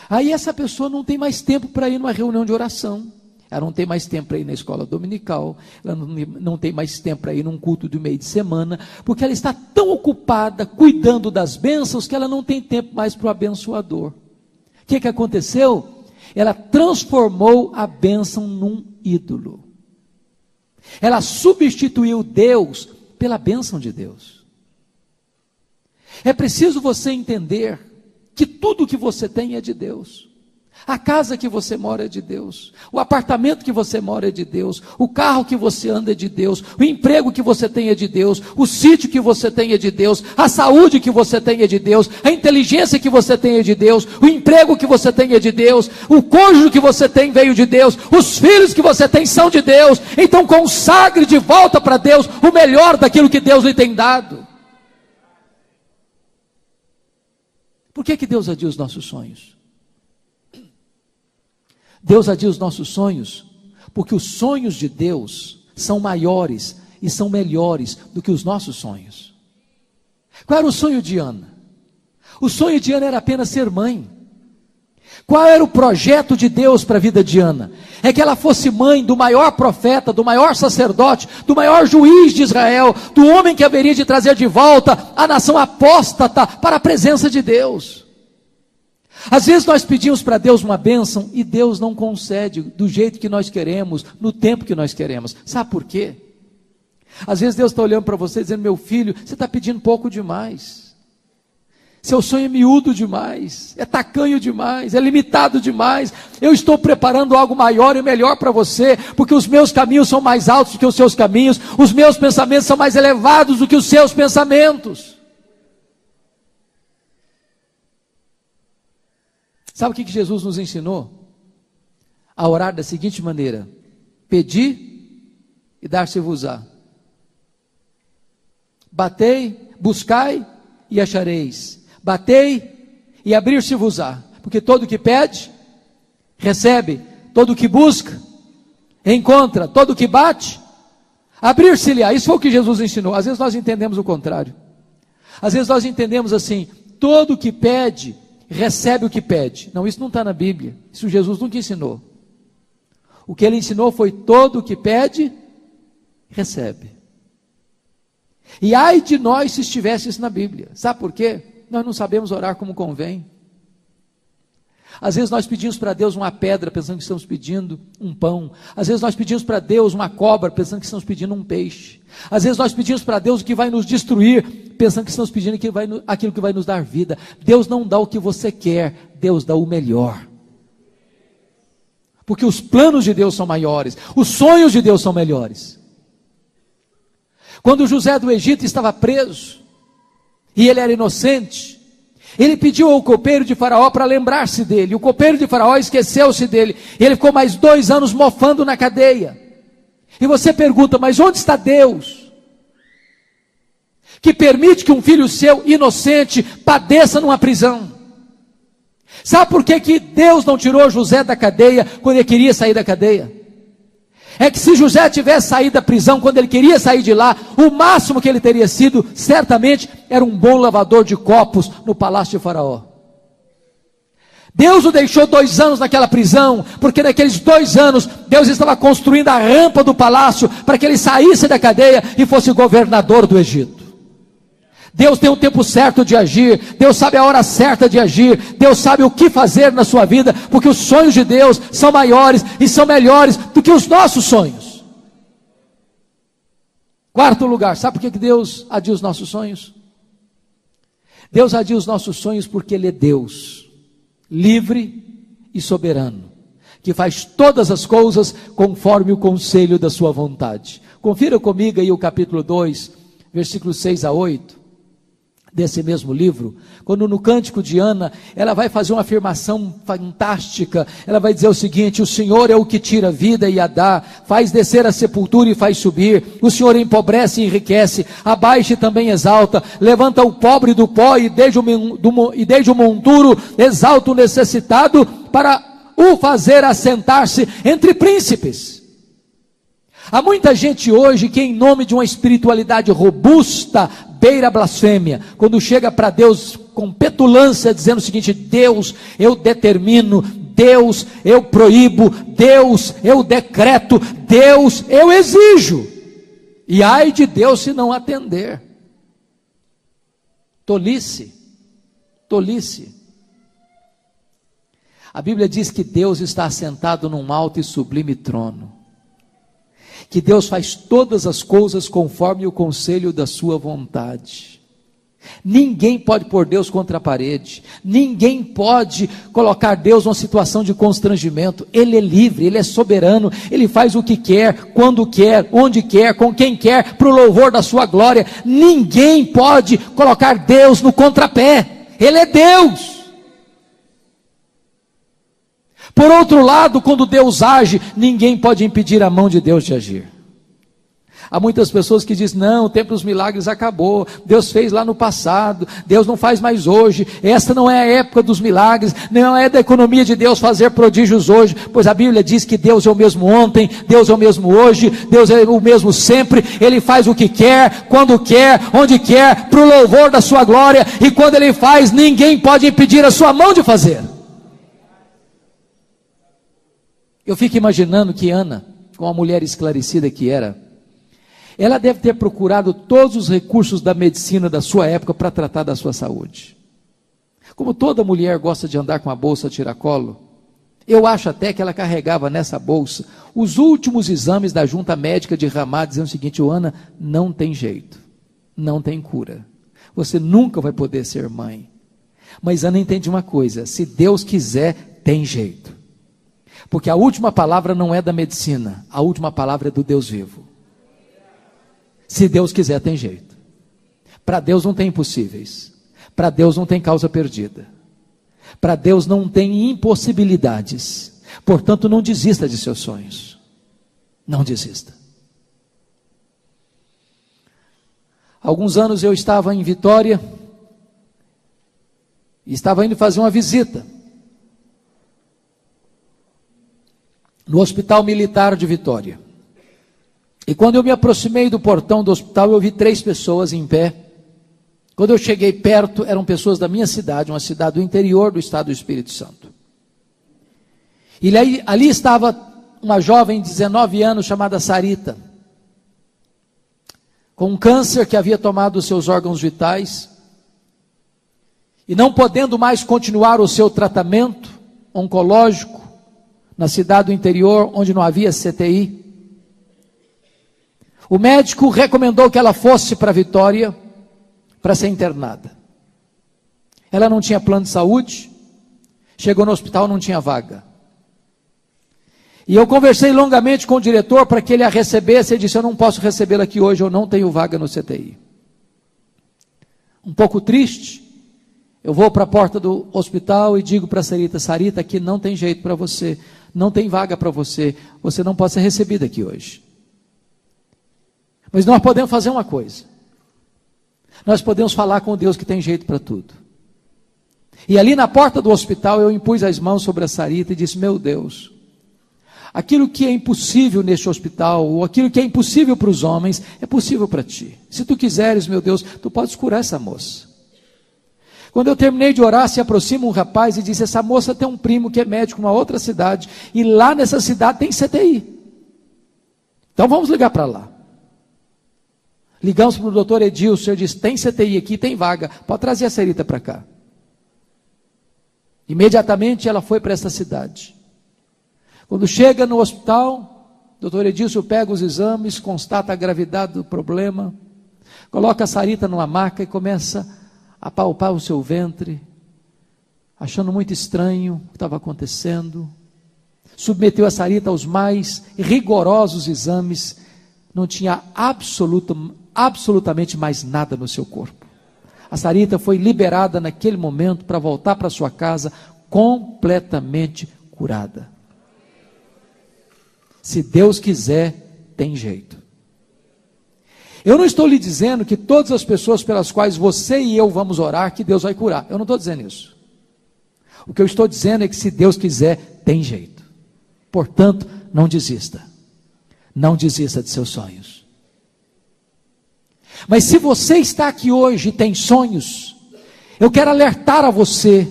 Aí essa pessoa não tem mais tempo para ir numa reunião de oração, ela não tem mais tempo para ir na escola dominical, ela não tem mais tempo para ir num culto do meio de semana, porque ela está tão ocupada cuidando das bênçãos que ela não tem tempo mais para o abençoador. O que aconteceu? Ela transformou a bênção num ídolo. Ela substituiu Deus pela bênção de Deus. É preciso você entender que tudo que você tem é de Deus. A casa que você mora é de Deus, o apartamento que você mora é de Deus, o carro que você anda é de Deus, o emprego que você tem é de Deus, o sítio que você tem é de Deus, a saúde que você tem é de Deus, a inteligência que você tem é de Deus, o emprego que você tem é de Deus, o cônjuge que você tem veio de Deus, os filhos que você tem são de Deus. Então consagre de volta para Deus o melhor daquilo que Deus lhe tem dado. Por que Deus adia os nossos sonhos? Deus adia os nossos sonhos, porque os sonhos de Deus são maiores e são melhores do que os nossos sonhos. Qual era o sonho de Ana? O sonho de Ana era apenas ser mãe. Qual era o projeto de Deus para a vida de Ana? É que ela fosse mãe do maior profeta, do maior sacerdote, do maior juiz de Israel, do homem que haveria de trazer de volta a nação apóstata para a presença de Deus. Às vezes nós pedimos para Deus uma bênção e Deus não concede do jeito que nós queremos, no tempo que nós queremos. Sabe por quê? Às vezes Deus está olhando para você dizendo: meu filho, você está pedindo pouco demais. Seu sonho é miúdo demais, é tacanho demais, é limitado demais. Eu estou preparando algo maior e melhor para você, porque os meus caminhos são mais altos do que os seus caminhos, os meus pensamentos são mais elevados do que os seus pensamentos. Sabe o que Jesus nos ensinou? A orar da seguinte maneira: pedi e dar-se-vos-á. Batei, buscai e achareis. Batei e abrir-se-vos-á. Porque todo que pede, recebe. todo que busca, encontra, todo que bate, abrir-se-lhe-á. Isso foi o que Jesus ensinou. Às vezes nós entendemos o contrário. Às vezes nós entendemos assim: todo que pede, recebe o que pede. Não, isso não está na Bíblia. Isso Jesus nunca ensinou. O que ele ensinou foi: todo que pede, recebe. E ai de nós se estivesse isso na Bíblia. Sabe por quê? Nós não sabemos orar como convém. Às vezes nós pedimos para Deus uma pedra, pensando que estamos pedindo um pão. Às vezes nós pedimos para Deus uma cobra, pensando que estamos pedindo um peixe. Às vezes nós pedimos para Deus o que vai nos destruir, pensando que estamos pedindo aquilo que vai nos dar vida. Deus não dá o que você quer, Deus dá o melhor. Porque os planos de Deus são maiores, os sonhos de Deus são melhores. Quando José do Egito estava preso, e ele era inocente, ele pediu ao copeiro de Faraó para lembrar-se dele. O copeiro de Faraó esqueceu-se dele. Ele ficou mais 2 anos mofando na cadeia. E você pergunta: mas onde está Deus? Que permite que um filho seu, inocente, padeça numa prisão. Sabe por que Deus não tirou José da cadeia quando ele queria sair da cadeia? É que se José tivesse saído da prisão quando ele queria sair de lá, o máximo que ele teria sido, certamente, era um bom lavador de copos no palácio de Faraó. Deus o deixou 2 anos naquela prisão, porque naqueles 2 anos, Deus estava construindo a rampa do palácio, para que ele saísse da cadeia e fosse governador do Egito. Deus tem um tempo certo de agir, Deus sabe a hora certa de agir, Deus sabe o que fazer na sua vida, porque os sonhos de Deus são maiores e são melhores do que os nossos sonhos. 4º lugar, sabe por que Deus adia os nossos sonhos? Deus adia os nossos sonhos porque Ele é Deus, livre e soberano, que faz todas as coisas conforme o conselho da sua vontade. Confira comigo aí o capítulo 2, versículos 6 a 8. Desse mesmo livro, quando no cântico de Ana, ela vai fazer uma afirmação fantástica. Ela vai dizer o seguinte: o Senhor é o que tira a vida e a dá, faz descer a sepultura e faz subir, o Senhor empobrece e enriquece, abaixa e também exalta, levanta o pobre do pó e desde o monturo exalta o necessitado, para o fazer assentar-se entre príncipes. Há muita gente hoje que, em nome de uma espiritualidade robusta, beira a blasfêmia, quando chega para Deus com petulância, dizendo o seguinte: Deus, eu determino, Deus, eu proíbo, Deus, eu decreto, Deus, eu exijo, e ai de Deus se não atender. Tolice, tolice. A Bíblia diz que Deus está assentado num alto e sublime trono, que Deus faz todas as coisas conforme o conselho da sua vontade. Ninguém pode pôr Deus contra a parede, ninguém pode colocar Deus numa situação de constrangimento. Ele é livre, Ele é soberano, Ele faz o que quer, quando quer, onde quer, com quem quer, para o louvor da sua glória. Ninguém pode colocar Deus no contrapé, Ele é Deus. Por outro lado, quando Deus age, ninguém pode impedir a mão de Deus de agir. Há muitas pessoas que dizem: não, o tempo dos milagres acabou, Deus fez lá no passado, Deus não faz mais hoje, esta não é a época dos milagres, não é da economia de Deus fazer prodígios hoje, pois a Bíblia diz que Deus é o mesmo ontem, Deus é o mesmo hoje, Deus é o mesmo sempre. Ele faz o que quer, quando quer, onde quer, para o louvor da sua glória, e quando Ele faz, ninguém pode impedir a sua mão de fazer. Eu fico imaginando que Ana, com a mulher esclarecida que era, ela deve ter procurado todos os recursos da medicina da sua época para tratar da sua saúde. Como toda mulher gosta de andar com a bolsa a tiracolo, eu acho até que ela carregava nessa bolsa os últimos exames da junta médica de Ramá, dizendo o seguinte: Ana, não tem jeito, não tem cura, você nunca vai poder ser mãe. Mas Ana entende uma coisa: se Deus quiser, tem jeito. Porque a última palavra não é da medicina, a última palavra é do Deus vivo. Se Deus quiser, tem jeito. Para Deus não tem impossíveis, para Deus não tem causa perdida, para Deus não tem impossibilidades. Portanto, não desista de seus sonhos, não desista. Há alguns anos eu estava em Vitória, e estava indo fazer uma visita. no Hospital Militar de Vitória. E quando eu me aproximei do portão do hospital, eu vi 3 pessoas em pé. Quando eu cheguei perto, eram pessoas da minha cidade, uma cidade do interior do estado do Espírito Santo. E ali estava uma jovem de 19 anos chamada Sarita, com um câncer que havia tomado os seus órgãos vitais, e não podendo mais continuar o seu tratamento oncológico na cidade do interior, onde não havia CTI. O médico recomendou que ela fosse para Vitória para ser internada. Ela não tinha plano de saúde, chegou no hospital, não tinha vaga. E eu conversei longamente com o diretor para que ele a recebesse. Ele disse: eu não posso recebê-la aqui hoje, eu não tenho vaga no CTI. Um pouco triste, eu vou para a porta do hospital e digo para a Sarita: Sarita, aqui não tem jeito para você, não tem vaga para você, você não pode ser recebida aqui hoje. Mas nós podemos fazer uma coisa, nós podemos falar com Deus que tem jeito para tudo. E ali na porta do hospital eu impus as mãos sobre a Sarita e disse: meu Deus, aquilo que é impossível neste hospital, ou aquilo que é impossível para os homens, é possível para ti. Se tu quiseres, meu Deus, tu podes curar essa moça. Quando eu terminei de orar, se aproxima um rapaz e disse: essa moça tem um primo que é médico numa outra cidade, e lá nessa cidade tem CTI. Então vamos ligar para lá. Ligamos para o doutor Edilson, ele disse: tem CTI aqui, tem vaga, pode trazer a Sarita para cá. Imediatamente ela foi para essa cidade. Quando chega no hospital, o doutor Edilson pega os exames, constata a gravidade do problema, coloca a Sarita numa maca e começa a palpar o seu ventre, achando muito estranho o que estava acontecendo. Submeteu a Sarita aos mais rigorosos exames, não tinha absolutamente mais nada no seu corpo. A Sarita foi liberada naquele momento para voltar para sua casa completamente curada. Se Deus quiser, tem jeito. Eu não estou lhe dizendo que todas as pessoas pelas quais você e eu vamos orar, que Deus vai curar. Eu não estou dizendo isso. O que eu estou dizendo é que se Deus quiser, tem jeito. Portanto, não desista. Não desista de seus sonhos. Mas se você está aqui hoje e tem sonhos, eu quero alertar a você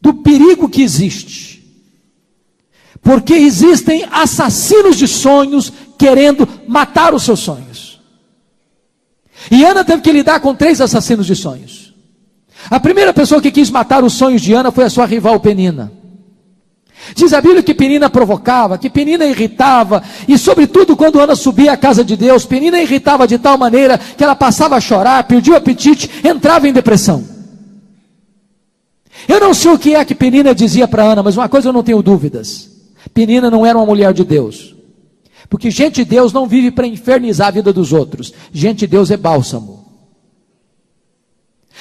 do perigo que existe. Porque existem assassinos de sonhos querendo matar os seus sonhos. E Ana teve que lidar com 3 assassinos de sonhos. A primeira pessoa que quis matar os sonhos de Ana foi a sua rival Penina. Diz a Bíblia que Penina provocava, que Penina irritava, e sobretudo quando Ana subia à casa de Deus, Penina irritava de tal maneira que ela passava a chorar, perdia o apetite, entrava em depressão. Eu não sei o que é que Penina dizia para Ana, mas uma coisa eu não tenho dúvidas: Penina não era uma mulher de Deus, porque gente de Deus não vive para infernizar a vida dos outros, gente de Deus é bálsamo.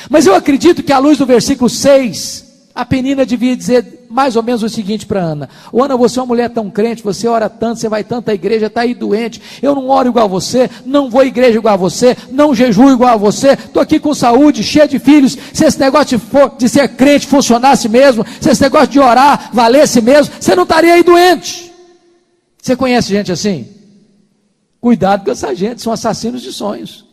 Mas eu acredito que à luz do versículo 6, a Penina devia dizer mais ou menos o seguinte para Ana: ô Ana, você é uma mulher tão crente, você ora tanto, você vai tanto à igreja, está aí doente, eu não oro igual a você, não vou à igreja igual a você, não jejuo igual a você, estou aqui com saúde, cheio de filhos. Se esse negócio de ser crente funcionasse mesmo, se esse negócio de orar valesse mesmo, você não estaria aí doente. Você conhece gente assim? Cuidado com essa gente, são assassinos de sonhos.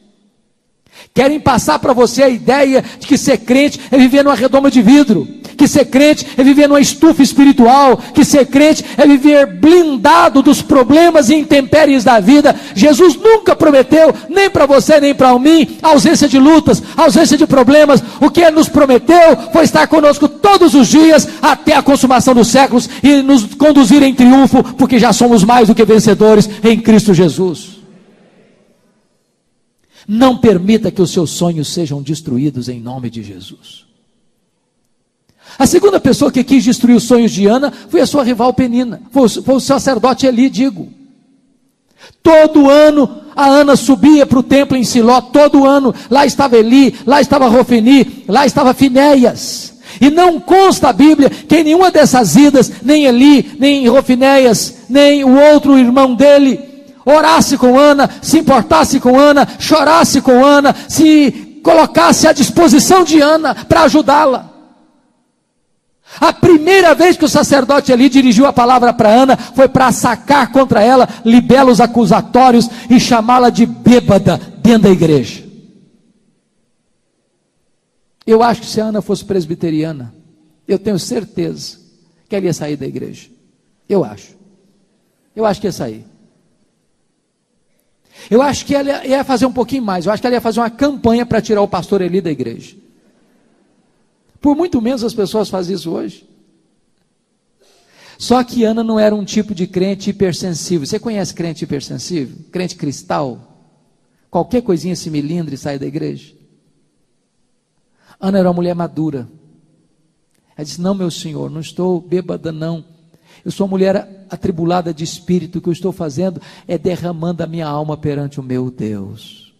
Querem passar para você a ideia de que ser crente é viver numa redoma de vidro, que ser crente é viver numa estufa espiritual, que ser crente é viver blindado dos problemas e intempéries da vida. Jesus nunca prometeu, nem para você nem para mim, ausência de lutas, ausência de problemas. O que Ele nos prometeu foi estar conosco todos os dias até a consumação dos séculos e nos conduzir em triunfo, porque já somos mais do que vencedores em Cristo Jesus. Não permita que os seus sonhos sejam destruídos em nome de Jesus. A segunda pessoa que quis destruir os sonhos de Ana foi a sua rival Penina, foi o sacerdote Eli, digo. Todo ano a Ana subia para o templo em Siló, todo ano, lá estava Eli, lá estava Rofeni, lá estava Finéias. E não consta a Bíblia que em nenhuma dessas idas, nem Eli, nem Rofinéias, nem o outro irmão dele, orasse com Ana, se importasse com Ana, chorasse com Ana, se colocasse à disposição de Ana para ajudá-la. A primeira vez que o sacerdote ali dirigiu a palavra para Ana foi para sacar contra ela libelos acusatórios e chamá-la de bêbada dentro da igreja. Eu acho que se a Ana fosse presbiteriana, eu tenho certeza que ela ia sair da igreja. Eu acho que ia sair. Eu acho que ela ia fazer um pouquinho mais. Eu acho que ela ia fazer uma campanha para tirar o pastor Eli da igreja. Por muito menos as pessoas fazem isso hoje. Só que Ana não era um tipo de crente hipersensível. Você conhece crente hipersensível? Crente cristal? Qualquer coisinha se melindra e sai da igreja. Ana era uma mulher madura. Ela disse: não, meu senhor, não estou bêbada não. Eu sou uma mulher atribulada de espírito. O que eu estou fazendo é derramando a minha alma perante o meu Deus.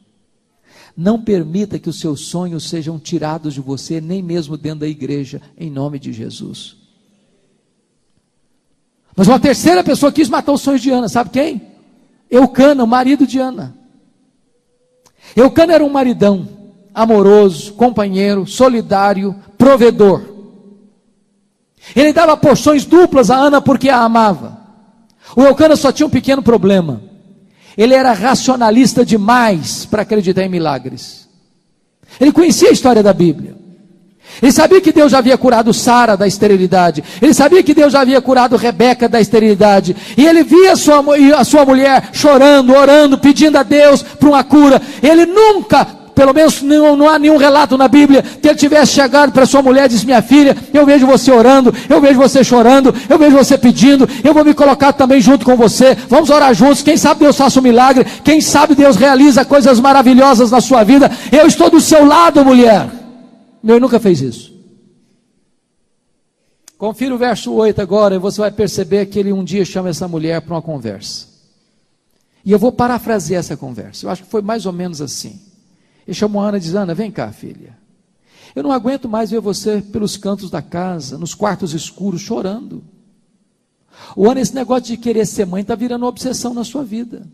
Não permita que os seus sonhos sejam tirados de você, nem mesmo dentro da igreja, em nome de Jesus. Mas uma terceira pessoa quis matar os sonhos de Ana, sabe quem? Eucana, o marido de Ana. Eucana era um maridão, amoroso, companheiro, solidário, provedor. Ele dava porções duplas a Ana porque a amava. O Eucana só tinha um pequeno problema. Ele era racionalista demais para acreditar em milagres. Ele conhecia a história da Bíblia. Ele sabia que Deus já havia curado Sara da esterilidade. Ele sabia que Deus já havia curado Rebeca da esterilidade. E ele via a sua mulher chorando, orando, pedindo a Deus por uma cura. Ele nunca, pelo menos não há nenhum relato na Bíblia, que ele tivesse chegado para sua mulher e disse: minha filha, eu vejo você orando, eu vejo você chorando, eu vejo você pedindo, eu vou me colocar também junto com você, vamos orar juntos, quem sabe Deus faça um milagre, quem sabe Deus realiza coisas maravilhosas na sua vida, eu estou do seu lado, mulher. Ele nunca fez isso. Confira o verso 8 agora, e você vai perceber que ele um dia chama essa mulher para uma conversa. E eu vou parafrasear essa conversa, eu acho que foi mais ou menos assim. Ele chamou a Ana e diz: Ana, vem cá, filha. Eu não aguento mais ver você pelos cantos da casa, nos quartos escuros, chorando. Ana, esse negócio de querer ser mãe está virando uma obsessão na sua vida.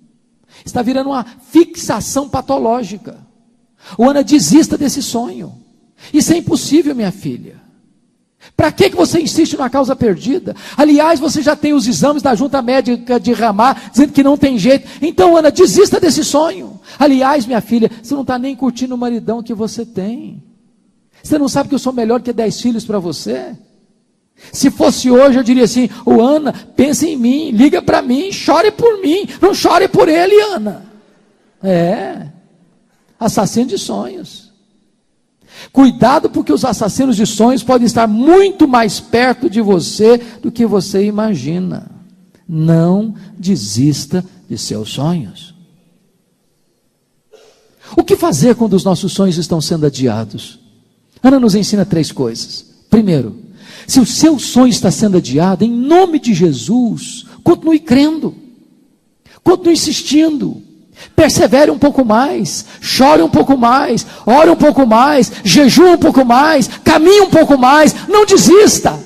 Está virando uma fixação patológica. Ana, desista desse sonho. Isso é impossível, minha filha. Para que você insiste numa causa perdida? Aliás, você já tem os exames da junta médica de Ramá, dizendo que não tem jeito. Então, Ana, desista desse sonho. Aliás, minha filha, você não está nem curtindo o maridão que você tem. Você não sabe que eu sou melhor que 10 filhos para você? Se fosse hoje, eu diria assim: Ana, pense em mim, liga para mim, chore por mim, não chore por ele, Ana. Assassino de sonhos. Cuidado, porque os assassinos de sonhos podem estar muito mais perto de você do que você imagina. Não desista de seus sonhos. O que fazer quando os nossos sonhos estão sendo adiados? Ana nos ensina 3 coisas. Primeiro, se o seu sonho está sendo adiado, em nome de Jesus, continue crendo, continue insistindo. Persevere um pouco mais, chore um pouco mais, ore um pouco mais, jejue um pouco mais, caminhe um pouco mais, não desista.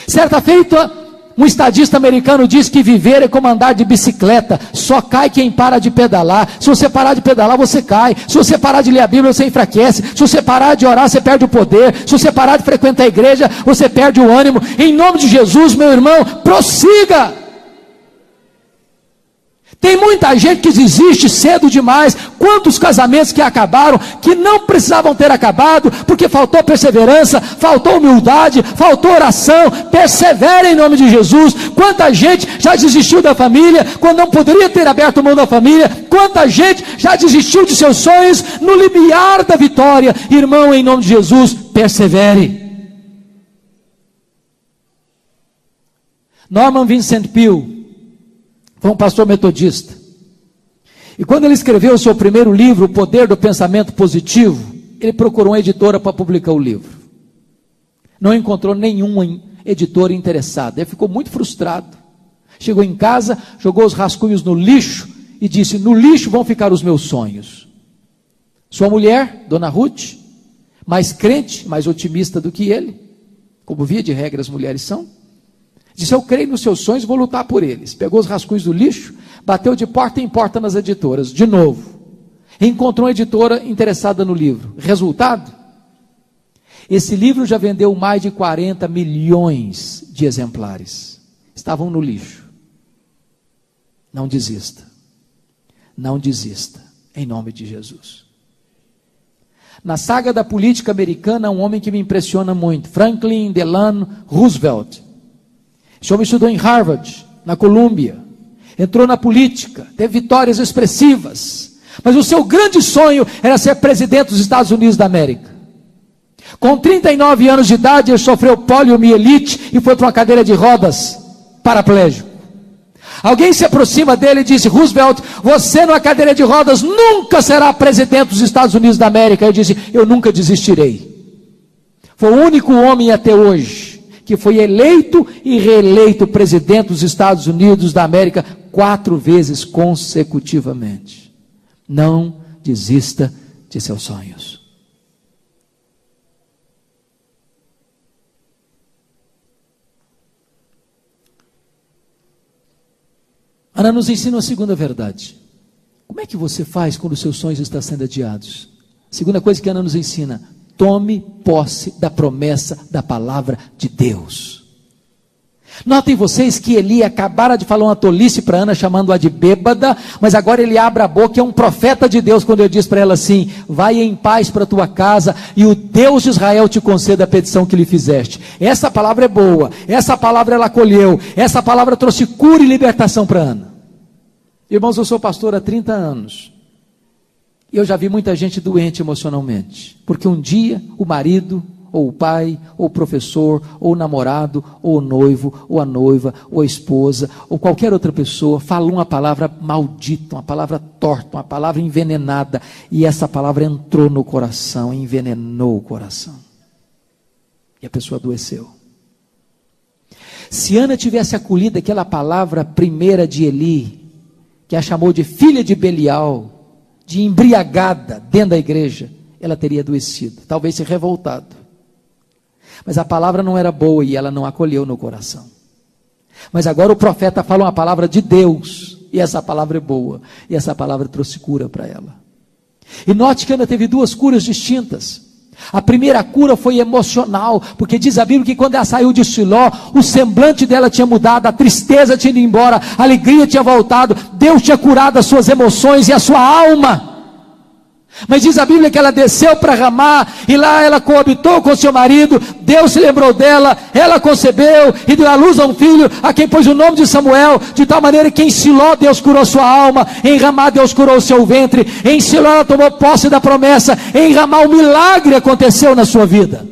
Certa feita, um estadista americano diz que viver é como andar de bicicleta, só cai quem para de pedalar. Se você parar de pedalar, você cai. Se você parar de ler a Bíblia, você enfraquece. Se você parar de orar, você perde o poder. Se você parar de frequentar a igreja, você perde o ânimo. Em nome de Jesus, meu irmão, prossiga. Tem muita gente que desiste cedo demais. Quantos casamentos que acabaram, que não precisavam ter acabado, porque faltou perseverança, faltou humildade, faltou oração. Persevere em nome de Jesus. Quanta gente já desistiu da família, quando não poderia ter aberto mão da família. Quanta gente já desistiu de seus sonhos, no limiar da vitória. Irmão, em nome de Jesus, persevere. Norman Vincent Peale foi um pastor metodista. E quando ele escreveu o seu primeiro livro, O Poder do Pensamento Positivo, ele procurou uma editora para publicar o livro. Não encontrou nenhuma editora interessada. Ele ficou muito frustrado. Chegou em casa, jogou os rascunhos no lixo e disse: no lixo vão ficar os meus sonhos. Sua mulher, Dona Ruth, mais crente, mais otimista do que ele, como via de regra as mulheres são, disse: eu creio nos seus sonhos, vou lutar por eles. Pegou os rascunhos do lixo, bateu de porta em porta nas editoras, de novo. Encontrou uma editora interessada no livro. Resultado? Esse livro já vendeu mais de 40 milhões de exemplares. Estavam no lixo. Não desista. Não desista, em nome de Jesus. Na saga da política americana, um homem que me impressiona muito, Franklin Delano Roosevelt. Esse homem estudou em Harvard, na Colômbia, entrou na política, teve vitórias expressivas, mas o seu grande sonho era ser presidente dos Estados Unidos da América. Com 39 anos de idade, ele sofreu poliomielite e foi para uma cadeira de rodas, paraplégico. Alguém se aproxima dele e disse: Roosevelt, você numa cadeira de rodas nunca será presidente dos Estados Unidos da América. Ele disse: eu nunca desistirei. Foi o único homem até hoje que foi eleito e reeleito presidente dos Estados Unidos da América 4 vezes consecutivamente. Não desista de seus sonhos. Ana nos ensina uma segunda verdade. Como é que você faz quando os seus sonhos estão sendo adiados? Segunda coisa que Ana nos ensina: tome posse da promessa da palavra de Deus. Notem vocês que Eli acabara de falar uma tolice para Ana, chamando-a de bêbada, mas agora ele abre a boca, é um profeta de Deus, quando ele diz para ela assim: vai em paz para a tua casa, e o Deus de Israel te conceda a petição que lhe fizeste. Essa palavra é boa, essa palavra ela acolheu, essa palavra trouxe cura e libertação para Ana. Irmãos, eu sou pastor há 30 anos, e eu já vi muita gente doente emocionalmente, porque um dia o marido, ou o pai, ou o professor, ou o namorado, ou o noivo, ou a noiva, ou a esposa, ou qualquer outra pessoa, falou uma palavra maldita, uma palavra torta, uma palavra envenenada, e essa palavra entrou no coração, envenenou o coração, e a pessoa adoeceu. Se Ana tivesse acolhido aquela palavra primeira de Eli, que a chamou de filha de Belial, de embriagada dentro da igreja, ela teria adoecido, talvez se revoltado. Mas a palavra não era boa e ela não acolheu no coração. Mas agora o profeta fala uma palavra de Deus, e essa palavra é boa, e essa palavra trouxe cura para ela. E note que Ana teve 2 curas distintas. A primeira cura foi emocional, porque diz a Bíblia que quando ela saiu de Siló, o semblante dela tinha mudado, a tristeza tinha ido embora, a alegria tinha voltado, Deus tinha curado as suas emoções e a sua alma. Mas diz a Bíblia que ela desceu para Ramá, e lá ela coabitou com seu marido, Deus se lembrou dela, ela concebeu e deu à luz a um filho, a quem pôs o nome de Samuel, de tal maneira que em Siló Deus curou sua alma, em Ramá Deus curou o seu ventre, em Siló ela tomou posse da promessa, em Ramá o milagre aconteceu na sua vida.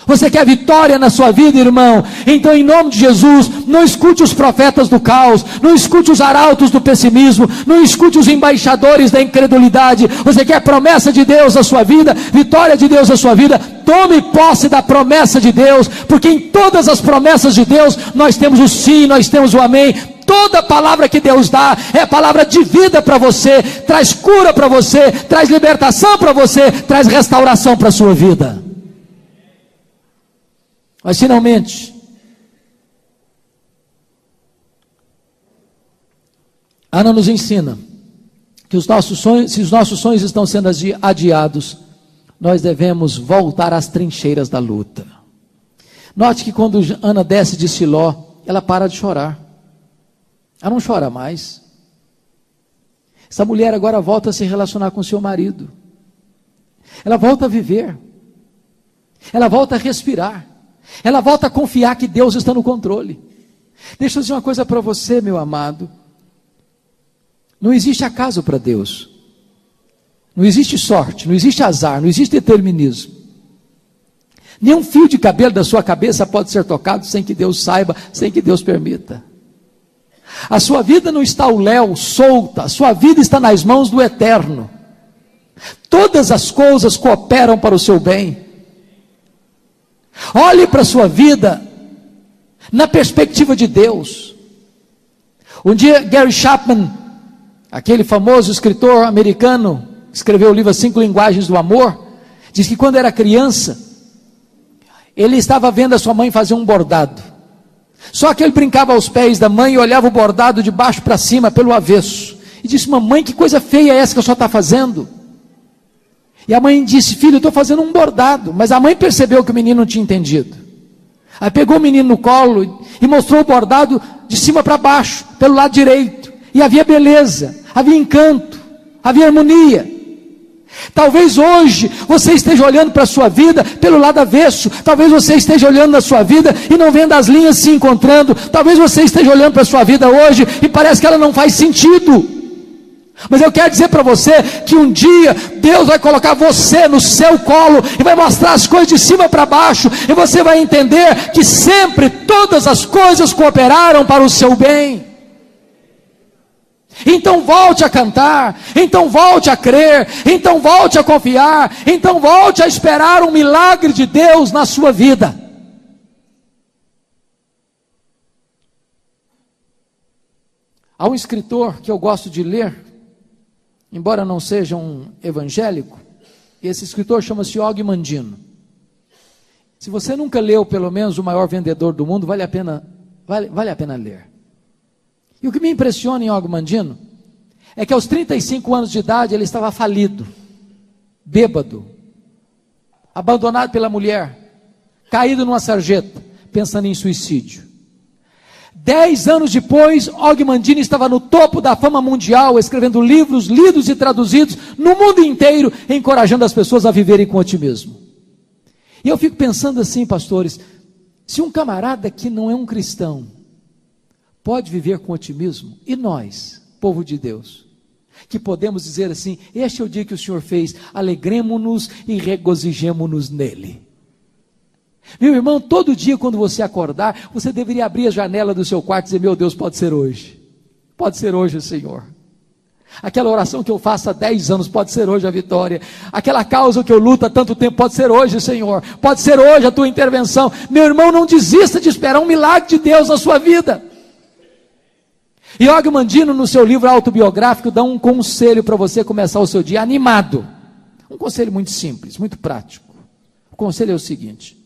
Você quer vitória na sua vida, irmão? Então, em nome de Jesus, não escute os profetas do caos, não escute os arautos do pessimismo, não escute os embaixadores da incredulidade. Você quer promessa de Deus na sua vida, vitória de Deus na sua vida? Tome posse da promessa de Deus, porque em todas as promessas de Deus, nós temos o sim, nós temos o amém. Toda palavra que Deus dá é palavra de vida para você, traz cura para você, traz libertação para você, traz restauração para a sua vida. Mas finalmente, Ana nos ensina que os nossos sonhos, se os nossos sonhos estão sendo adiados, nós devemos voltar às trincheiras da luta. Note que quando Ana desce de Siló, ela para de chorar. Ela não chora mais. Essa mulher agora volta a se relacionar com seu marido. Ela volta a viver. Ela volta a respirar. Ela volta a confiar que Deus está no controle. Deixa eu dizer uma coisa para você, meu amado. Não existe acaso para Deus. Não existe sorte, não existe azar, não existe determinismo. Nenhum fio de cabelo da sua cabeça pode ser tocado sem que Deus saiba, sem que Deus permita. A sua vida não está ao léu, solta. A sua vida está nas mãos do Eterno. Todas as coisas cooperam para o seu bem. Olhe para a sua vida na perspectiva de Deus. Um dia Gary Chapman, aquele famoso escritor americano, que escreveu o livro As 5 Linguagens do Amor, diz que quando era criança, ele estava vendo a sua mãe fazer um bordado. Só que ele brincava aos pés da mãe e olhava o bordado de baixo para cima, pelo avesso. E disse: mamãe, que coisa feia é essa que a senhora está fazendo? E a mãe disse: filho, eu estou fazendo um bordado. Mas a mãe percebeu que o menino não tinha entendido. Aí pegou o menino no colo e mostrou o bordado de cima para baixo, pelo lado direito. E havia beleza, havia encanto, havia harmonia. Talvez hoje você esteja olhando para a sua vida pelo lado avesso. Talvez você esteja olhando na sua vida e não vendo as linhas se encontrando. Talvez você esteja olhando para a sua vida hoje e parece que ela não faz sentido. Mas eu quero dizer para você que um dia Deus vai colocar você no seu colo e vai mostrar as coisas de cima para baixo, e você vai entender que sempre todas as coisas cooperaram para o seu bem. Então volte a cantar, então volte a crer, então volte a confiar, então volte a esperar um milagre de Deus na sua vida. Há um escritor que eu gosto de ler, embora não seja um evangélico, esse escritor chama-se Og Mandino. Se você nunca leu pelo menos O Maior Vendedor do Mundo, vale a pena ler. E o que me impressiona em Og Mandino é que aos 35 anos de idade ele estava falido, bêbado, abandonado pela mulher, caído numa sarjeta, pensando em suicídio. 10 anos depois, Og Mandino estava no topo da fama mundial, escrevendo livros lidos e traduzidos no mundo inteiro, encorajando as pessoas a viverem com otimismo. E eu fico pensando assim, pastores, se um camarada que não é um cristão pode viver com otimismo, e nós, povo de Deus, que podemos dizer assim: este é o dia que o Senhor fez, alegremo-nos e regozijemo-nos nele. Meu irmão, todo dia quando você acordar, você deveria abrir a janela do seu quarto e dizer: meu Deus, pode ser hoje, Senhor. Aquela oração que eu faço há 10 anos, pode ser hoje a vitória. Aquela causa que eu luto há tanto tempo, pode ser hoje, Senhor. Pode ser hoje a tua intervenção. Meu irmão, não desista de esperar um milagre de Deus na sua vida. E Og Mandino, no seu livro autobiográfico, dá um conselho para você começar o seu dia animado. Um conselho muito simples, muito prático. O conselho é o seguinte: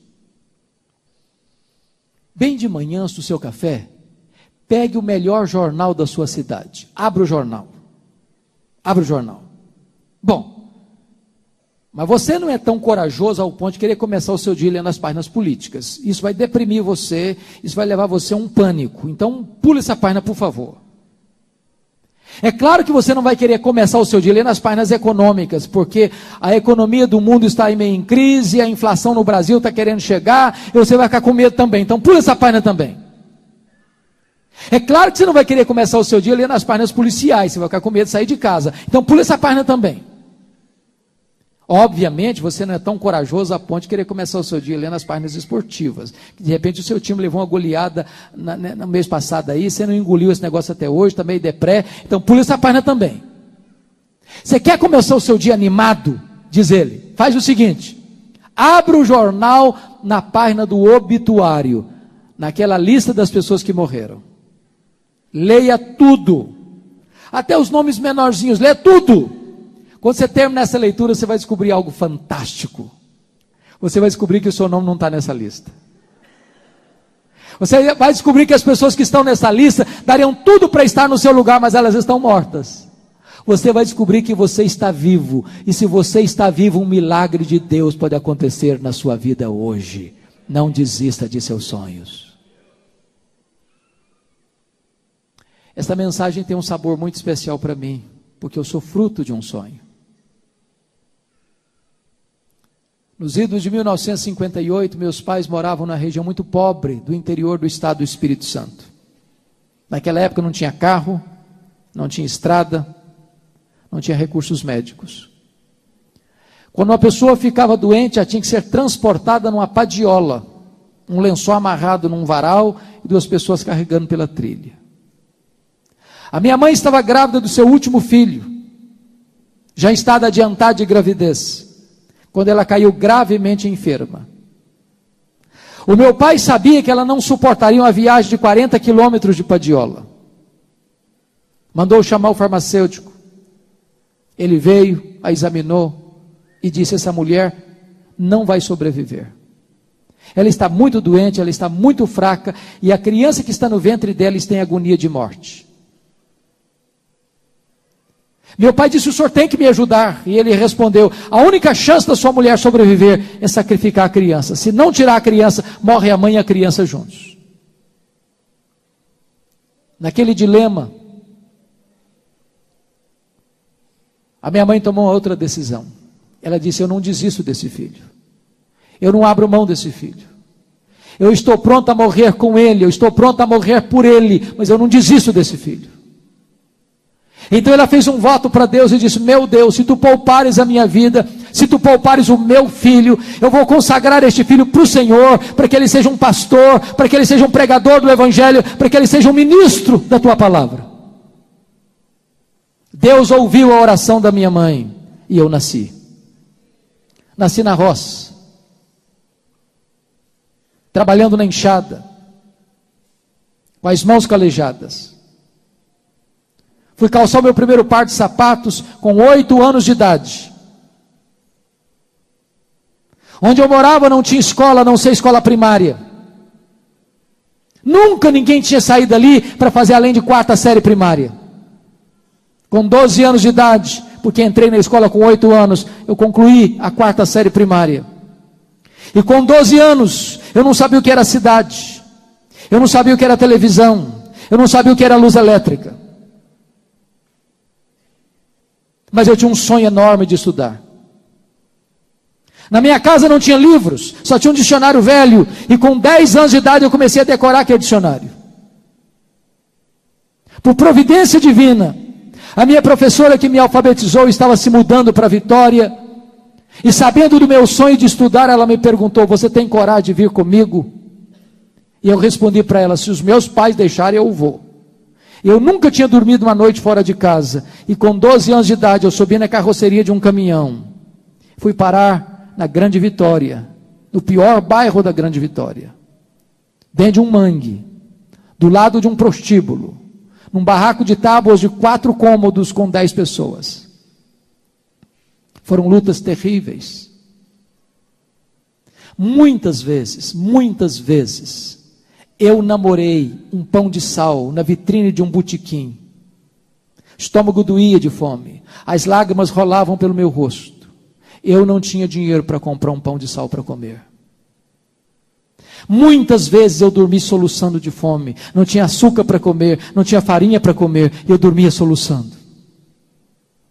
bem de manhã, antes do seu café, pegue o melhor jornal da sua cidade. Abra o jornal. Bom, mas você não é tão corajoso ao ponto de querer começar o seu dia lendo as páginas políticas. Isso vai deprimir você, isso vai levar você a um pânico. Então, pula essa página, por favor. É claro que você não vai querer começar o seu dia lendo as páginas econômicas, porque a economia do mundo está aí meio em crise, a inflação no Brasil está querendo chegar, e você vai ficar com medo também. Então, pula essa página também. É claro que você não vai querer começar o seu dia lendo as páginas policiais, você vai ficar com medo de sair de casa. Então, pula essa página também. Obviamente, você não é tão corajoso a ponto de querer começar o seu dia lendo as páginas esportivas. De repente, o seu time levou uma goleada no mês passado aí, você não engoliu esse negócio até hoje, está meio deprê, então pula essa página também. Você quer começar o seu dia animado? Diz ele, faz o seguinte: abra o jornal na página do obituário, naquela lista das pessoas que morreram. Leia tudo, até os nomes menorzinhos, leia tudo. Quando você terminar essa leitura, você vai descobrir algo fantástico. Você vai descobrir que o seu nome não está nessa lista. Você vai descobrir que as pessoas que estão nessa lista dariam tudo para estar no seu lugar, mas elas estão mortas. Você vai descobrir que você está vivo, e se você está vivo, um milagre de Deus pode acontecer na sua vida hoje. Não desista de seus sonhos. Esta mensagem tem um sabor muito especial para mim, porque eu sou fruto de um sonho. Nos idos de 1958, meus pais moravam na região muito pobre do interior do estado do Espírito Santo. Naquela época não tinha carro, não tinha estrada, não tinha recursos médicos. Quando uma pessoa ficava doente, ela tinha que ser transportada numa padiola, um lençol amarrado num varal e 2 pessoas carregando pela trilha. A minha mãe estava grávida do seu último filho, já em estado adiantado de gravidez, quando ela caiu gravemente enferma. O meu pai sabia que ela não suportaria uma viagem de 40 quilômetros de padiola. Mandou chamar o farmacêutico. Ele veio, a examinou e disse: essa mulher não vai sobreviver. Ela está muito doente, ela está muito fraca, e a criança que está no ventre dela está em agonia de morte. Meu pai disse: o senhor tem que me ajudar. E ele respondeu: a única chance da sua mulher sobreviver é sacrificar a criança. Se não tirar a criança, morre a mãe e a criança juntos. Naquele dilema, a minha mãe tomou outra decisão. Ela disse: eu não desisto desse filho. Eu não abro mão desse filho. Eu estou pronto a morrer com ele. Eu estou pronto a morrer por ele. Mas eu não desisto desse filho. Então ela fez um voto para Deus e disse: meu Deus, se tu poupares a minha vida, se tu poupares o meu filho, eu vou consagrar este filho para o Senhor, para que ele seja um pastor, para que ele seja um pregador do Evangelho, para que ele seja um ministro da tua palavra. Deus ouviu a oração da minha mãe e eu nasci. Nasci na roça, trabalhando na enxada, com as mãos calejadas. Fui calçar o meu primeiro par de sapatos com 8 anos de idade. Onde eu morava não tinha escola, a não ser escola primária. Nunca ninguém tinha saído dali para fazer além de 4ª série primária. Com 12 anos de idade, porque entrei na escola com 8 anos, eu concluí a 4ª série primária. E com 12 anos, eu não sabia o que era cidade. Eu não sabia o que era televisão. Eu não sabia o que era luz elétrica. Mas eu tinha um sonho enorme de estudar. Na minha casa não tinha livros, só tinha um dicionário velho. E com 10 anos de idade eu comecei a decorar aquele dicionário. Por providência divina, a minha professora que me alfabetizou estava se mudando para Vitória. E sabendo do meu sonho de estudar, ela me perguntou: você tem coragem de vir comigo? E eu respondi para ela: se os meus pais deixarem, eu vou. Eu nunca tinha dormido uma noite fora de casa. E com 12 anos de idade, eu subi na carroceria de um caminhão. Fui parar na Grande Vitória, no pior bairro da Grande Vitória. Dentro de um mangue, do lado de um prostíbulo, num barraco de tábuas de 4 cômodos com 10 pessoas. Foram lutas terríveis. Muitas vezes, eu namorei um pão de sal na vitrine de um botequim. Estômago doía de fome. As lágrimas rolavam pelo meu rosto. Eu não tinha dinheiro para comprar um pão de sal para comer. Muitas vezes eu dormi soluçando de fome. Não tinha açúcar para comer, não tinha farinha para comer. E eu dormia soluçando.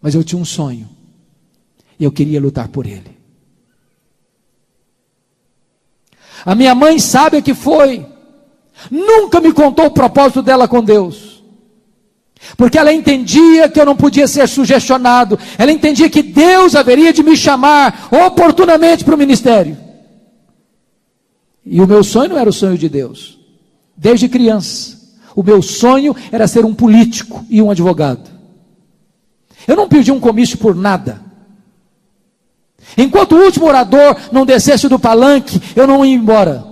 Mas eu tinha um sonho. E eu queria lutar por ele. A minha mãe sabe o que foi. Nunca me contou o propósito dela com Deus. Porque ela entendia que eu não podia ser sugestionado. Ela entendia que Deus haveria de me chamar oportunamente para o ministério. E o meu sonho não era o sonho de Deus. Desde criança, o meu sonho era ser um político e um advogado. Eu não perdi um comício por nada. Enquanto o último orador não descesse do palanque, eu não ia embora.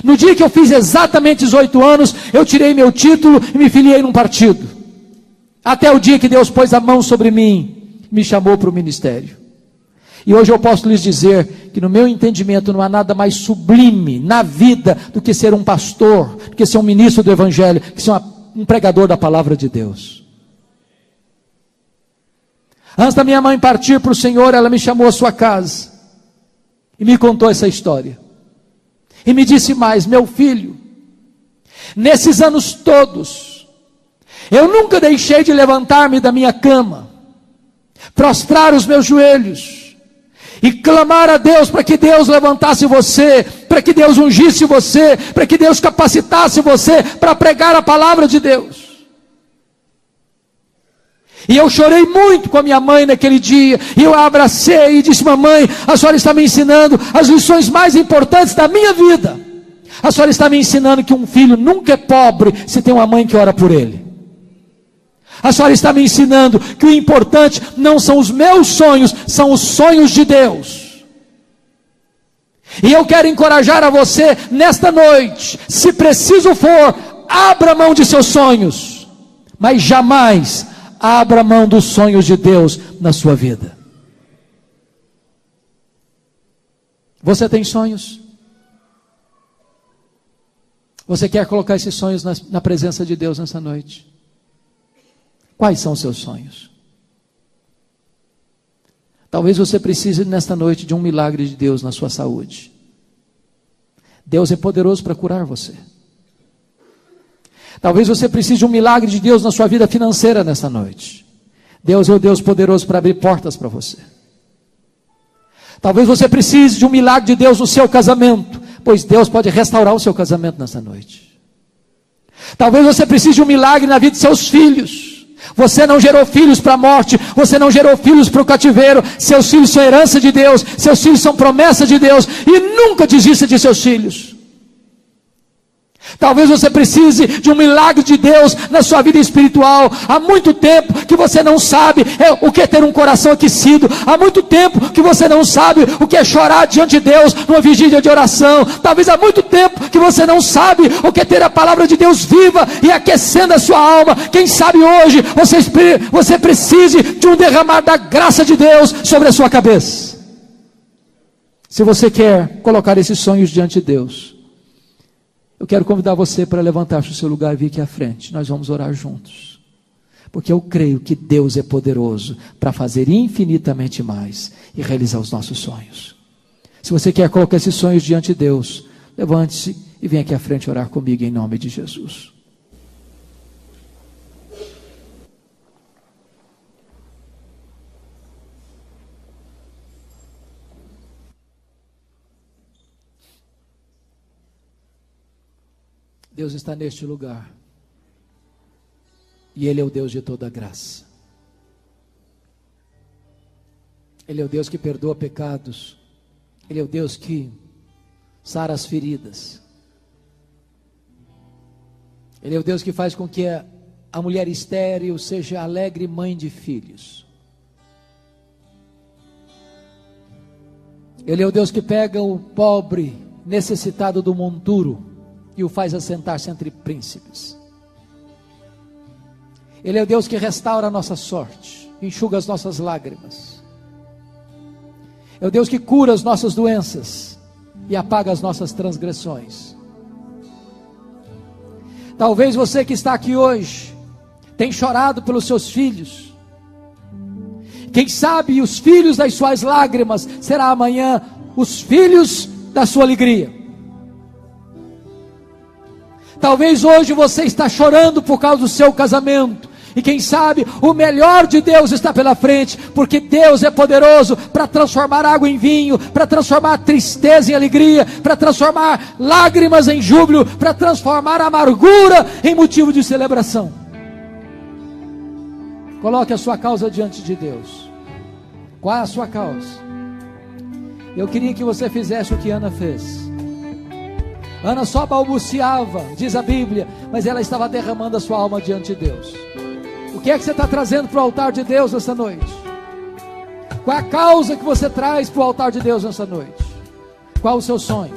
No dia que eu fiz exatamente 18 anos, eu tirei meu título e me filiei num partido. Até o dia que Deus pôs a mão sobre mim, me chamou para o ministério. E hoje eu posso lhes dizer que no meu entendimento não há nada mais sublime na vida do que ser um pastor, do que ser um ministro do Evangelho, que ser um pregador da palavra de Deus. Antes da minha mãe partir para o Senhor, ela me chamou à sua casa e me contou essa história. E me disse mais: meu filho, nesses anos todos, eu nunca deixei de levantar-me da minha cama, prostrar os meus joelhos e clamar a Deus para que Deus levantasse você, para que Deus ungisse você, para que Deus capacitasse você para pregar a palavra de Deus. E eu chorei muito com a minha mãe naquele dia, e eu a abracei e disse: mamãe, a senhora está me ensinando as lições mais importantes da minha vida. A senhora está me ensinando que um filho nunca é pobre se tem uma mãe que ora por ele. A senhora está me ensinando que o importante não são os meus sonhos, são os sonhos de Deus. E eu quero encorajar a você nesta noite: se preciso for, abra mão de seus sonhos, mas jamais abra mão dos sonhos de Deus na sua vida. Você tem sonhos? Você quer colocar esses sonhos na presença de Deus nessa noite? Quais são os seus sonhos? Talvez você precise nesta noite de um milagre de Deus na sua saúde. Deus é poderoso para curar você. Talvez você precise de um milagre de Deus na sua vida financeira nesta noite. Deus é o Deus poderoso para abrir portas para você. Talvez você precise de um milagre de Deus no seu casamento, pois Deus pode restaurar o seu casamento nesta noite. Talvez você precise de um milagre na vida de seus filhos. Você não gerou filhos para a morte, você não gerou filhos para o cativeiro. Seus filhos são herança de Deus, seus filhos são promessa de Deus, e nunca desista de seus filhos. Talvez você precise de um milagre de Deus na sua vida espiritual. Há muito tempo que você não sabe o que é ter um coração aquecido. Há muito tempo que você não sabe o que é chorar diante de Deus numa vigília de oração. Talvez há muito tempo que você não sabe o que é ter a palavra de Deus viva e aquecendo a sua alma. Quem sabe hoje você precise de um derramar da graça de Deus sobre a sua cabeça. Se você quer colocar esses sonhos diante de Deus, eu quero convidar você para levantar-se do seu lugar e vir aqui à frente. Nós vamos orar juntos. Porque eu creio que Deus é poderoso para fazer infinitamente mais e realizar os nossos sonhos. Se você quer colocar esses sonhos diante de Deus, levante-se e venha aqui à frente orar comigo em nome de Jesus. Deus está neste lugar, e Ele é o Deus de toda graça. Ele é o Deus que perdoa pecados, Ele é o Deus que sara as feridas, Ele é o Deus que faz com que a mulher estéril seja alegre mãe de filhos. Ele é o Deus que pega o pobre necessitado do monturo e o faz assentar-se entre príncipes. Ele é o Deus que restaura a nossa sorte, enxuga as nossas lágrimas. É o Deus que cura as nossas doenças e apaga as nossas transgressões. Talvez você que está aqui hoje tenha chorado pelos seus filhos. Quem sabe os filhos das suas lágrimas será amanhã os filhos da sua alegria. Talvez hoje você está chorando por causa do seu casamento. E quem sabe o melhor de Deus está pela frente. Porque Deus é poderoso para transformar água em vinho, para transformar tristeza em alegria, para transformar lágrimas em júbilo, para transformar amargura em motivo de celebração. Coloque a sua causa diante de Deus. Qual é a sua causa? Eu queria que você fizesse o que Ana fez. Ana só balbuciava, diz a Bíblia, mas ela estava derramando a sua alma diante de Deus. O que é que você está trazendo para o altar de Deus nessa noite? Qual é a causa que você traz para o altar de Deus nessa noite? Qual o seu sonho?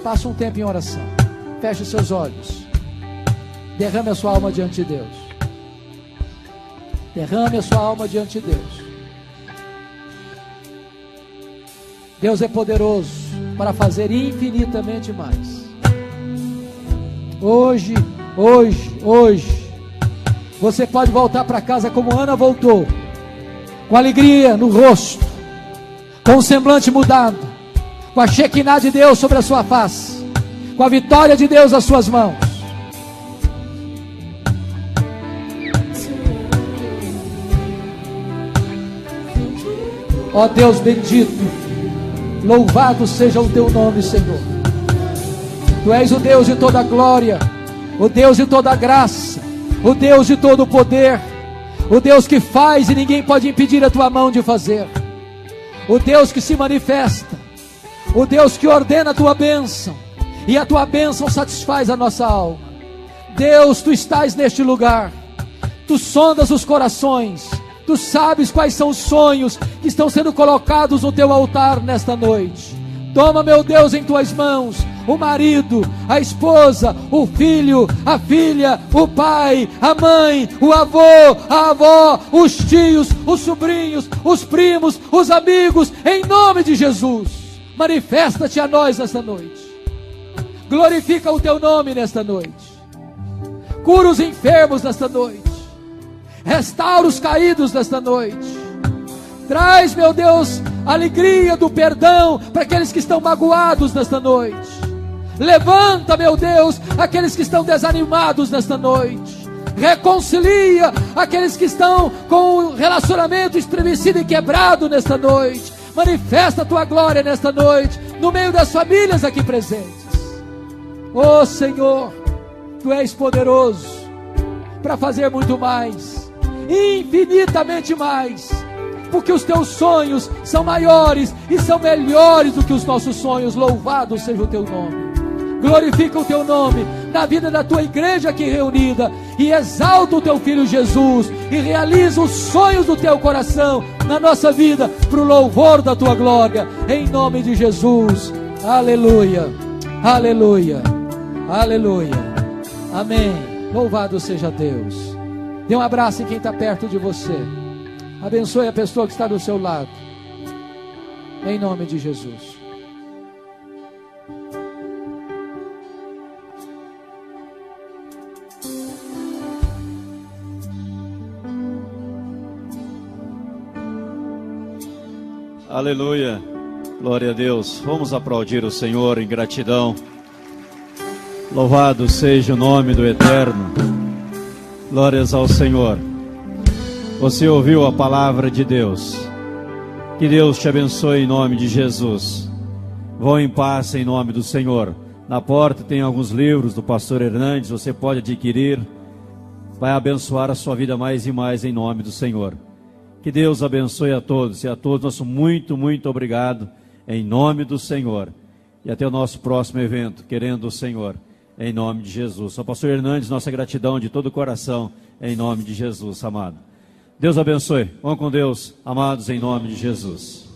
Passe um tempo em oração. Feche os seus olhos. Derrame a sua alma diante de Deus. Derrame a sua alma diante de Deus. Deus é poderoso para fazer infinitamente mais. Hoje, você pode voltar para casa como Ana voltou, com alegria no rosto, com o semblante mudado, com a Shekinah de Deus sobre a sua face, com a vitória de Deus nas suas mãos. Ó Deus bendito, louvado seja o teu nome, Senhor. Tu és o Deus de toda glória, o Deus de toda graça, o Deus de todo poder, o Deus que faz e ninguém pode impedir a tua mão de fazer, o Deus que se manifesta, o Deus que ordena a tua bênção, e a tua bênção satisfaz a nossa alma. Deus, tu estás neste lugar, tu sondas os corações, tu sabes quais são os sonhos que estão sendo colocados no teu altar nesta noite. Toma, meu Deus, em tuas mãos o marido, a esposa, o filho, a filha, o pai, a mãe, o avô, a avó, os tios, os sobrinhos, os primos, os amigos, em nome de Jesus. Manifesta-te a nós nesta noite. Glorifica o teu nome nesta noite. Cura os enfermos nesta noite. Restaura os caídos nesta noite. Traz, meu Deus, a alegria do perdão para aqueles que estão magoados nesta noite. Levanta, meu Deus, aqueles que estão desanimados nesta noite. Reconcilia aqueles que estão com o relacionamento estremecido e quebrado nesta noite. Manifesta a tua glória nesta noite, no meio das famílias aqui presentes. Oh Senhor, tu és poderoso para fazer muito mais, infinitamente mais, porque os teus sonhos são maiores e são melhores do que os nossos sonhos. Louvado seja o teu nome. Glorifica o teu nome na vida da tua igreja aqui reunida, e exalta o teu filho Jesus, e realiza os sonhos do teu coração na nossa vida, para o louvor da tua glória, em nome de Jesus. Aleluia, aleluia, aleluia, amém. Louvado seja Deus. Dê um abraço em quem está perto de você. Abençoe a pessoa que está do seu lado, em nome de Jesus. Aleluia, glória a Deus. Vamos aplaudir o Senhor em gratidão. Louvado seja o nome do Eterno. Glórias ao Senhor. Você ouviu a palavra de Deus. Que Deus te abençoe em nome de Jesus. Vão em paz em nome do Senhor. Na porta tem alguns livros do pastor Hernandes, você pode adquirir. Vai abençoar a sua vida mais e mais em nome do Senhor. Que Deus abençoe a todos, e a todos nosso muito, muito obrigado em nome do Senhor. E até o nosso próximo evento, querendo o Senhor, em nome de Jesus. Ao pastor Hernandes, nossa gratidão de todo o coração, em nome de Jesus, amado. Deus abençoe. Vão com Deus, amados, em nome de Jesus.